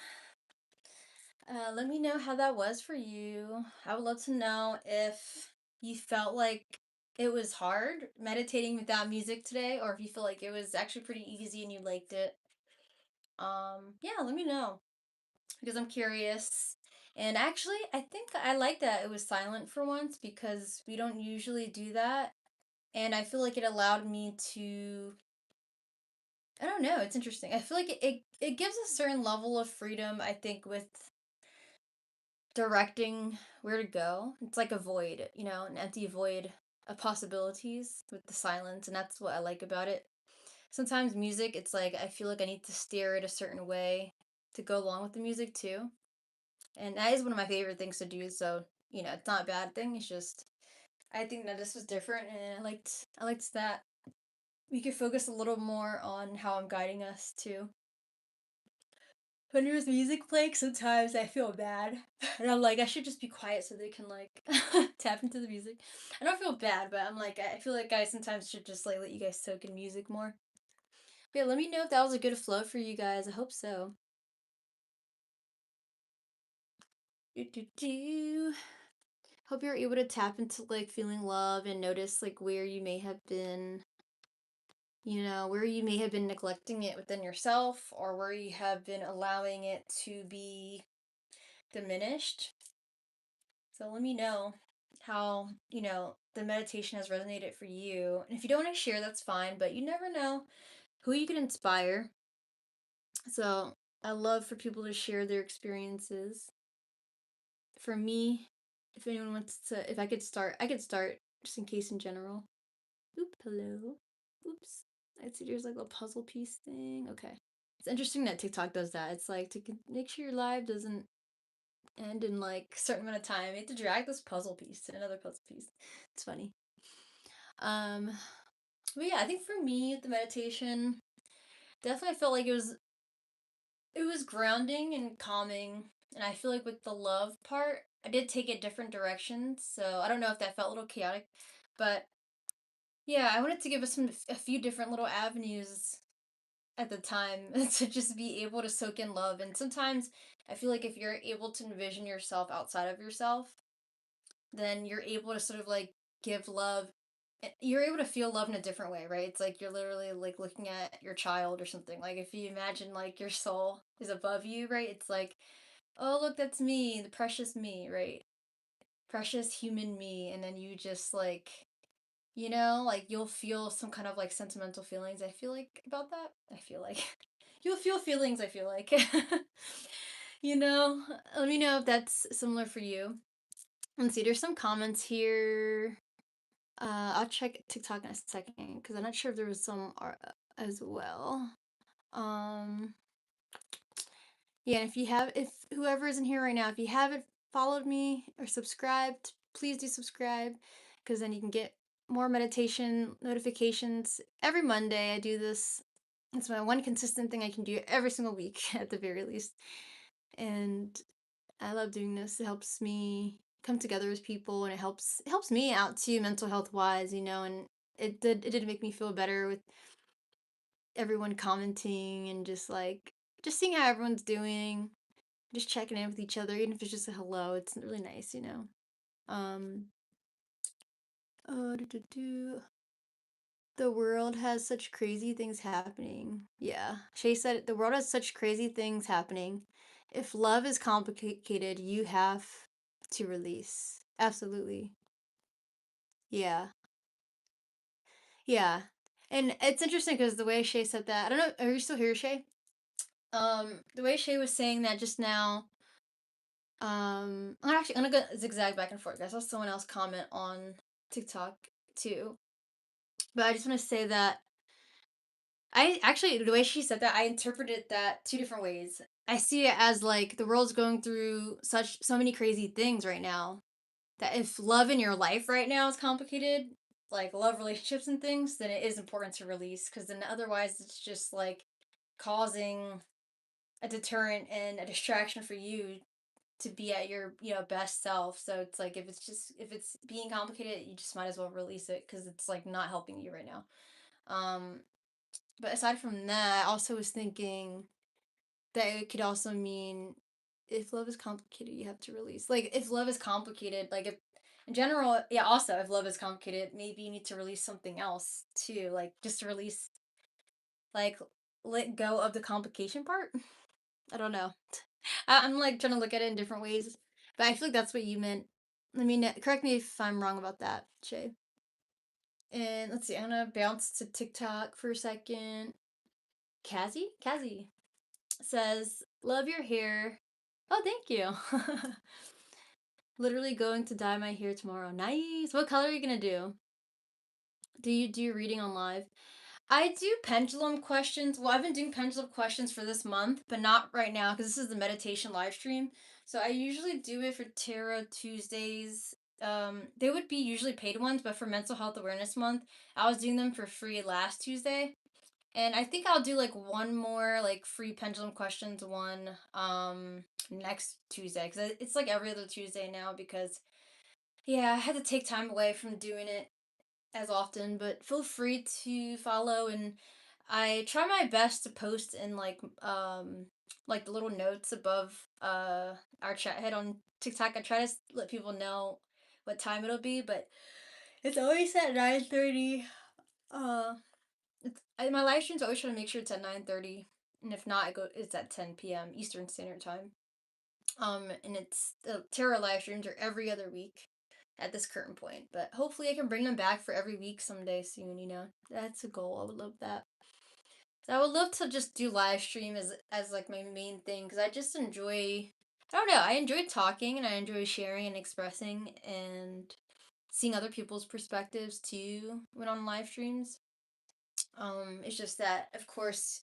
Let me know how that was for you. I would love to know if you felt like it was hard meditating without music today, or if you feel like it was actually pretty easy and you liked it. Yeah, let me know because I'm curious. And actually, I think I like that it was silent for once because we don't usually do that. And I feel like it allowed me to, I don't know, it's interesting. I feel like it gives a certain level of freedom, I think, with directing where to go. It's like a void, an empty void of possibilities with the silence, and that's what I like about it. Sometimes music, it's like I feel like I need to steer it a certain way to go along with the music too. And that is one of my favorite things to do, so, it's not a bad thing. It's just I think that this was different and I liked that we could focus a little more on how I'm guiding us too. When there's music playing, sometimes I feel bad. And I'm like, I should just be quiet so they can like tap into the music. I don't feel bad, but I'm like, I feel like I sometimes should just like let you guys soak in music more. But yeah, let me know if that was a good flow for you guys. I hope so. Do, do, do. Hope you're able to tap into like feeling love and notice like where you may have been, where you may have been neglecting it within yourself or where you have been allowing it to be diminished. So let me know how, the meditation has resonated for you. And if you don't want to share, that's fine, but you never know who you can inspire. So I love for people to share their experiences. For me, if anyone wants to, if I could start just in case in general. Oop, hello. Oops. I see there's like a puzzle piece thing. Okay. It's interesting that TikTok does that. It's like to make sure your live doesn't end in like a certain amount of time. You have to drag this puzzle piece to another puzzle piece. It's funny. Um, but yeah, I think for me the meditation definitely felt like it was grounding and calming. And I feel like with the love part, I did take it different directions. So I don't know if that felt a little chaotic, but yeah, I wanted to give us a few different little avenues at the time to just be able to soak in love. And sometimes I feel like if you're able to envision yourself outside of yourself, then you're able to sort of like give love. You're able to feel love in a different way, right? It's like you're literally like looking at your child or something. Like if you imagine like your soul is above you, right? It's like, oh, look, that's me, the precious me, right? Precious human me. And then you just like, like you'll feel some kind of like sentimental feelings. I feel like about that. I feel like you'll feel feelings, I feel like. you know, Let me know if that's similar for you. Let's see, there's some comments here. I'll check TikTok in a second because I'm not sure if there was some as well. Um, yeah, if whoever is in here right now, if you haven't followed me or subscribed, please do subscribe because then you can get more meditation notifications every Monday. I do this. It's my one consistent thing I can do every single week at the very least. And I love doing this. It helps me come together with people and it helps me out too mental health wise, and it did make me feel better with everyone commenting and just seeing how everyone's doing, just checking in with each other, even if it's just a hello. It's really nice. Um oh do, do, do. The world has such crazy things happening. Yeah. Shay said the world has such crazy things happening. If love is complicated, you have to release. Absolutely. Yeah. Yeah. And it's interesting because the way Shay said that, I don't know, are you still here, Shay? The way Shay was saying that just now, I'm gonna go zigzag back and forth. I saw someone else comment on TikTok too. But I just want to say that I actually, the way she said that, I interpreted that two different ways. I see it as like the world's going through so many crazy things right now that if love in your life right now is complicated, like love relationships and things, then it is important to release because then otherwise it's just like causing a deterrent and a distraction for you to be at your, best self. So it's like if it's being complicated, you just might as well release it because it's like not helping you right now. Um, but aside from that, I also was thinking that it could also mean if love is complicated, you have to release. Like if love is complicated, like if in general, yeah, also if love is complicated, maybe you need to release something else too. Like just to release, like let go of the complication part. I don't know. I'm like trying to look at it in different ways, but I feel like that's what you meant. I mean, correct me if I'm wrong about that, Shay. And let's see, I'm gonna bounce to TikTok for a second. Kazzy says, "Love your hair." Oh, thank you. Literally going to dye my hair tomorrow. Nice. What color are you gonna do? Do you do your reading on live? I do pendulum questions. Well, I've been doing pendulum questions for this month, but not right now because this is the meditation live stream. So I usually do it for Tarot Tuesdays. They would be usually paid ones, but for Mental Health Awareness Month, I was doing them for free last Tuesday. And I think I'll do like one more like free pendulum questions one next Tuesday because it's like every other Tuesday now because yeah, I had to take time away from doing it as often, but feel free to follow and I try my best to post in like the little notes above our chat head on TikTok. I try to let people know what time it'll be, but it's always at 9:30. Uh my live streams always try to make sure it's at 9:30, and if not, it's at 10 p.m. Eastern Standard Time. And it's the tarot live streams are every other week at this current point, but hopefully I can bring them back for every week someday soon. That's a goal. I would love that. So I would love to just do live stream as like my main thing because I just enjoy. I don't know. I enjoy talking and I enjoy sharing and expressing and seeing other people's perspectives too when on live streams. It's just that, of course,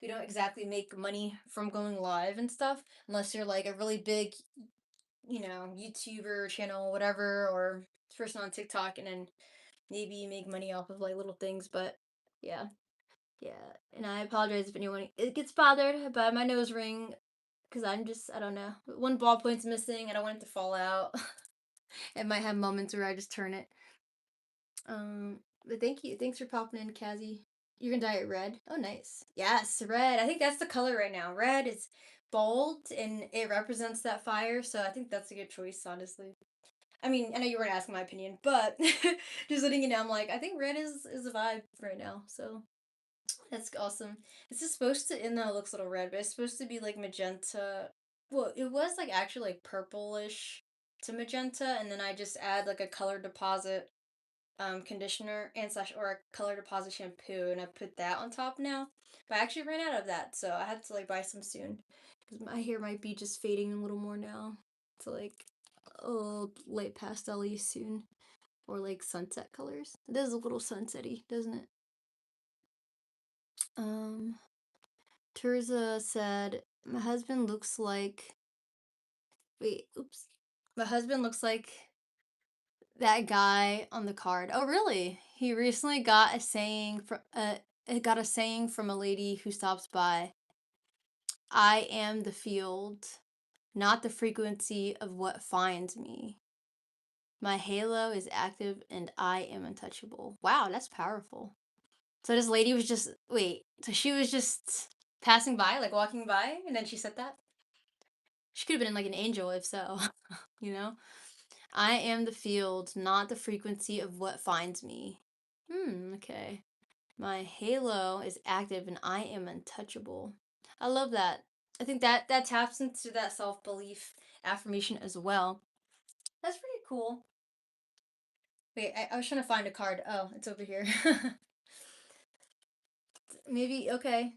we don't exactly make money from going live and stuff unless you're like a really big, YouTuber channel, whatever, or person on TikTok, and then maybe you make money off of like little things. But yeah, yeah. And I apologize if anyone it gets bothered by my nose ring because I don't know. One ballpoint's missing. I don't want it to fall out. It might have moments where I just turn it. But thank you. Thanks for popping in, Kazzy. You're gonna dye it red? Oh, nice. Yes, red. I think that's the color right now. Red is bold and it represents that fire, so I think that's a good choice, honestly. I mean, I know you weren't asking my opinion, but just letting you know, I'm like, I think red is a vibe right now, so that's awesome. This is supposed to, even though it looks a little red, but it's supposed to be like magenta. Well, it was like actually like purplish to magenta, and then I just add like a color deposit conditioner and slash or a color deposit shampoo, and I put that on top now. But I actually ran out of that, so I had to like buy some soon because my hair might be just fading a little more now to like light pastel-y soon or like sunset colors. It is a little sunsetty, doesn't it? Um, Terza said, "My husband looks like wait, oops, my husband looks like." That guy on the card. Oh, really? He recently got a saying from a lady who stops by. I am the field, not the frequency of what finds me. My halo is active and I am untouchable. Wow, that's powerful. So this lady was just wait, so she was just passing by, like walking by, and then she said that? She could have been like an angel if so, you know? I am the field, not the frequency of what finds me. Okay. My halo is active and I am untouchable. I love that. I think that taps into that self-belief affirmation as well. That's pretty cool. Wait, I was trying to find a card. Oh, it's over here. Maybe, okay.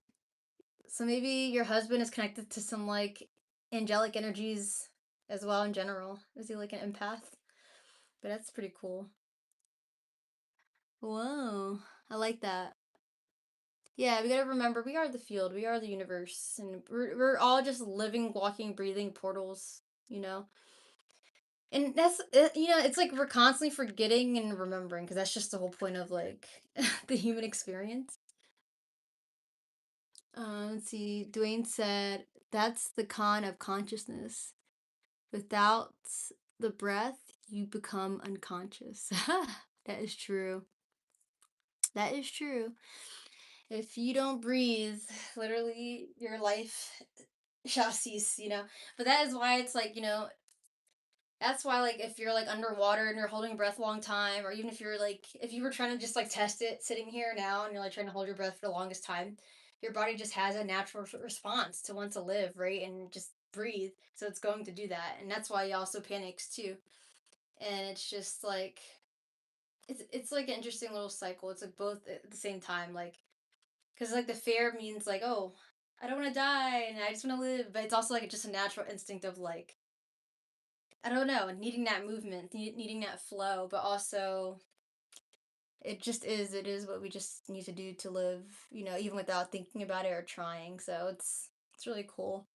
So maybe your husband is connected to some like angelic energies as well in general. Is he like an empath? But that's pretty cool. Whoa, I like that. Yeah, we gotta remember we are the field, we are the universe, and we're all just living, walking, breathing portals, you know? And it's like we're constantly forgetting and remembering because that's just the whole point of like the human experience. Let's see. Dwayne said, that's the con of consciousness. Without the breath, you become unconscious. That is true. That is true. If you don't breathe, literally your life shall cease, But that is why it's like, that's why, like, if you're like underwater and you're holding your breath a long time, or even if you're like, if you were trying to just like test it sitting here now and you're like trying to hold your breath for the longest time, your body just has a natural response to want to live, right? And just breathe. So it's going to do that. And that's why he also panics too. And it's just like, it's like an interesting little cycle. It's like both at the same time. Like, because like the fear means like, oh, I don't want to die and I just want to live. But it's also like just a natural instinct of like, I don't know, needing that movement, needing that flow, but also it just is. It is what we just need to do to live, even without thinking about it or trying. So it's really cool.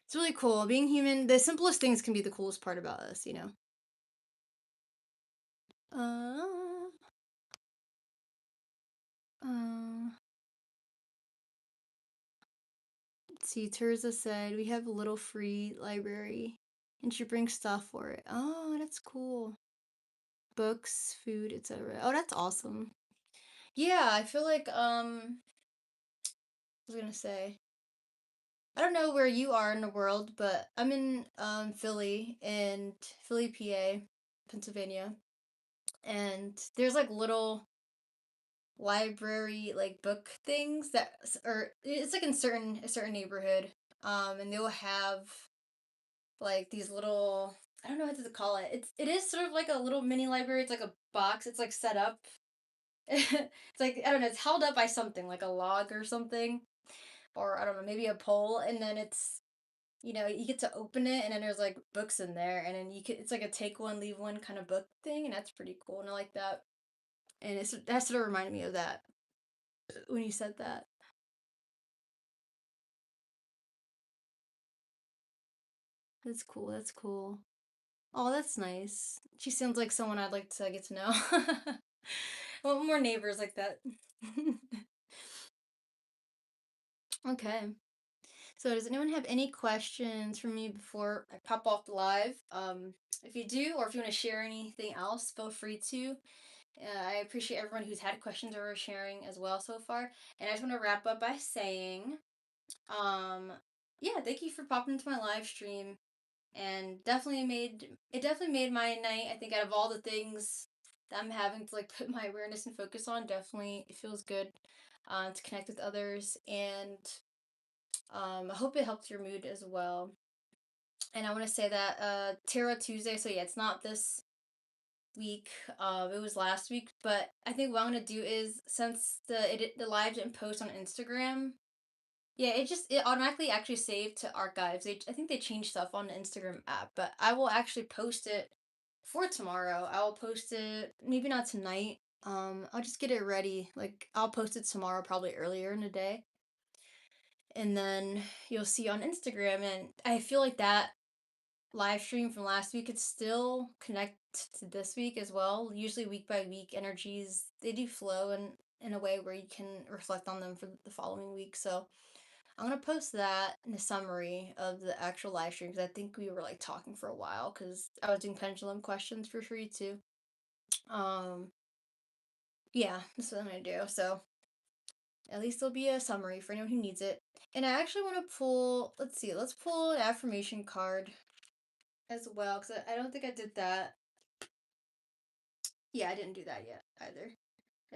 It's really cool being human. The simplest things can be the coolest part about us. Uh, uh, let's see. Terza said we have a little free library, and she brings stuff for it. Oh, that's cool. Books, food, etc. Oh, that's awesome. Yeah, I feel like I was gonna say, I don't know where you are in the world, but I'm in Philly and Philly, PA, Pennsylvania, and there's like little library like book things or it's like in a certain neighborhood, and they'll have like these little, I don't know what to call it. It is sort of like a little mini library. It's like a box. It's like set up. It's like, I don't know. It's held up by something like a log or something, or I don't know, maybe a pole, and then you get to open it and then there's like books in there, and then it's like a take one leave one kind of book thing, and that's pretty cool, and I like that. And that sort of reminded me of that when you said that. That's cool. That's cool. Oh, that's nice. She sounds like someone I'd like to get to know. Well, more neighbors like that. Okay. So does anyone have any questions for me before I pop off the live? If you do, or if you want to share anything else, feel free to. I appreciate everyone who's had questions or sharing as well so far. And I just want to wrap up by saying, um, yeah, thank you for popping into my live stream. And definitely made my night. I think out of all the things that I'm having to like put my awareness and focus on, definitely it feels good to connect with others. And I hope it helped your mood as well. And I want to say that Tarot Tuesday, so yeah, it's not this week. It was last week, but I think what I'm gonna do is, since the live didn't post on Instagram, yeah, it automatically actually saved to archives. I think they changed stuff on the Instagram app, but I will actually post it for tomorrow. I will post it maybe not tonight. I'll just get it ready. Like I'll post it tomorrow, probably earlier in the day, and then you'll see on Instagram. And I feel like that live stream from last week could still connect to this week as well. Usually week by week energies, they do flow in a way where you can reflect on them for the following week. So I'm gonna post that in the summary of the actual live stream, because I think we were like talking for a while because I was doing pendulum questions for free too. Um yeah, that's what I'm gonna do. So at least there'll be a summary for anyone who needs it. And I actually want to pull, let's pull an affirmation card as well, because I don't think I did that. Yeah, I didn't do that yet either.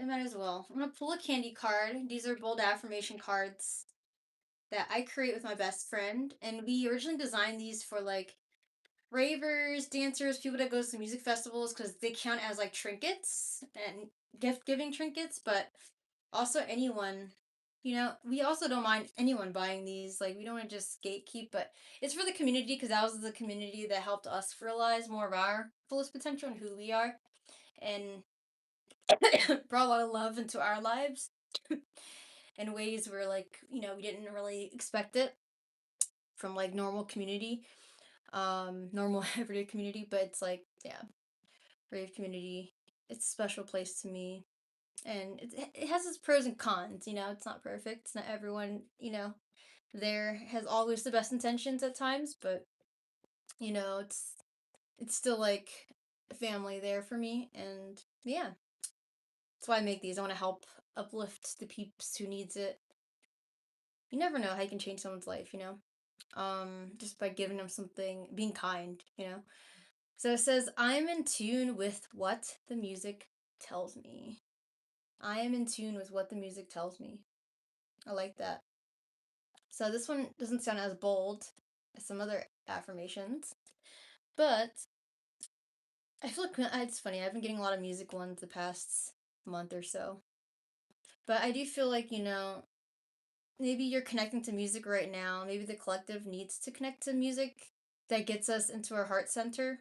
I might as well. I'm gonna pull a candy card. These are bold affirmation cards that I create with my best friend, and we originally designed these for like ravers, dancers, people that goes to music festivals, because they count as like trinkets and gift giving trinkets, but also anyone. We also don't mind anyone buying these. Like, we don't want to just gatekeep, but it's for the community, because that was the community that helped us realize more of our fullest potential and who we are, and brought a lot of love into our lives in ways where, like, we didn't really expect it from like normal community, normal everyday community. But it's like, yeah, rave community, it's a special place to me, and it has its pros and cons. It's not perfect. It's not everyone, there has always the best intentions at times, but It's still like a family there for me, and yeah, that's why I make these. I want to help uplift the peeps who needs it. You never know how you can change someone's life. Just by giving them something, being kind. So it says, I am in tune with what the music tells me. I am in tune with what the music tells me. I like that. So this one doesn't sound as bold as some other affirmations, but I feel like it's funny. I've been getting a lot of music ones the past month or so. But I do feel like, maybe you're connecting to music right now. Maybe the collective needs to connect to music that gets us into our heart center.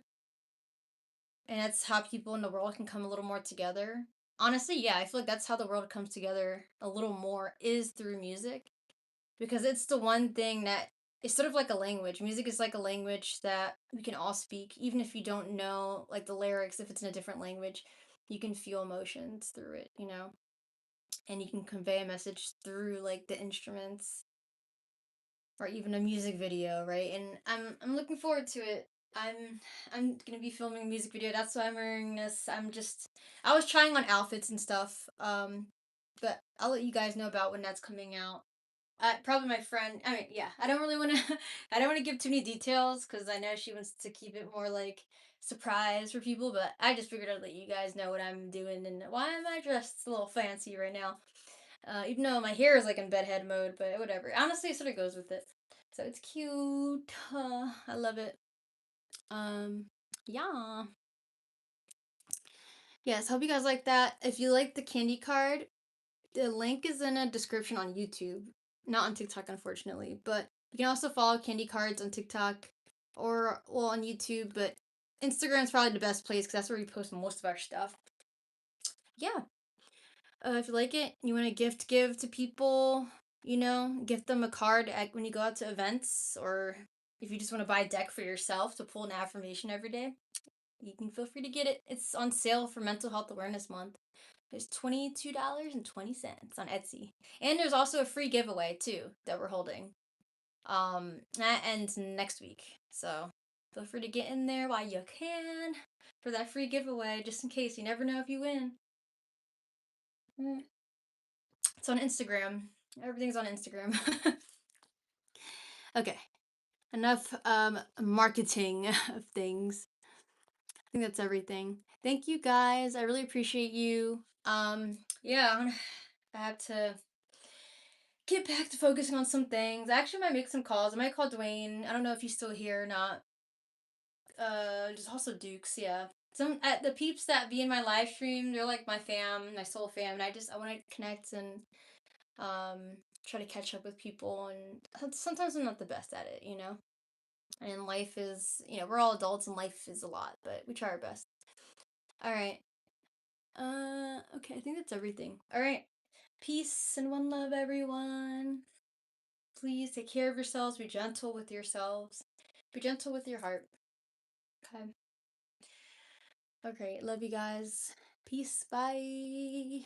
And that's how people in the world can come a little more together. Honestly, yeah, I feel like that's how the world comes together a little more is through music. Because it's the one thing that it's sort of like a language. Music is like a language that we can all speak, even if you don't know like the lyrics, if it's in a different language, you can feel emotions through it. And you can convey a message through like the instruments or even a music video, right? And I'm looking forward to it. I'm gonna be filming a music video. That's why I'm wearing this. I was trying on outfits and stuff. But I'll let you guys know about when that's coming out. Probably my friend. I mean, yeah. I don't really want to. I don't want to give too many details because I know she wants to keep it more like surprise for people. But I just figured I'd let you guys know what I'm doing and why am I dressed a little fancy right now. Even though my hair is like in bedhead mode, but whatever. Honestly, it sort of goes with it. So it's cute. I love it. Um, yeah. Yes, hope you guys like that. If you like the candy card, the link is in a description on YouTube. Not on TikTok, unfortunately, but you can also follow KandiCardz on TikTok or, well, on YouTube, but Instagram's probably the best place because that's where we post most of our stuff. Yeah. If you like it, you want to give to people, gift them a card when you go out to events, or if you just want to buy a deck for yourself to pull an affirmation every day, you can feel free to get it. It's on sale for Mental Health Awareness Month. There's $22.20 on Etsy. And there's also a free giveaway too that we're holding. That ends next week. So feel free to get in there while you can for that free giveaway, just in case. You never know if you win. Mm. It's on Instagram. Everything's on Instagram. Okay. Enough marketing of things. I think that's everything. Thank you guys. I really appreciate you. Yeah, I have to get back to focusing on some things. I actually might make some calls. I might call Dwayne. I don't know if he's still here or not. Just also Dukes, yeah. Some at the peeps that be in my live stream, they're like my fam, my soul fam, and I want to connect and try to catch up with people, and sometimes I'm not the best at it. And life is, we're all adults and life is a lot, but we try our best. All right. Okay, I think that's everything. All right. Peace and one love, everyone. Please take care of yourselves. Be gentle with yourselves. Be gentle with your heart. Okay. Okay. Love you guys. Peace. Bye.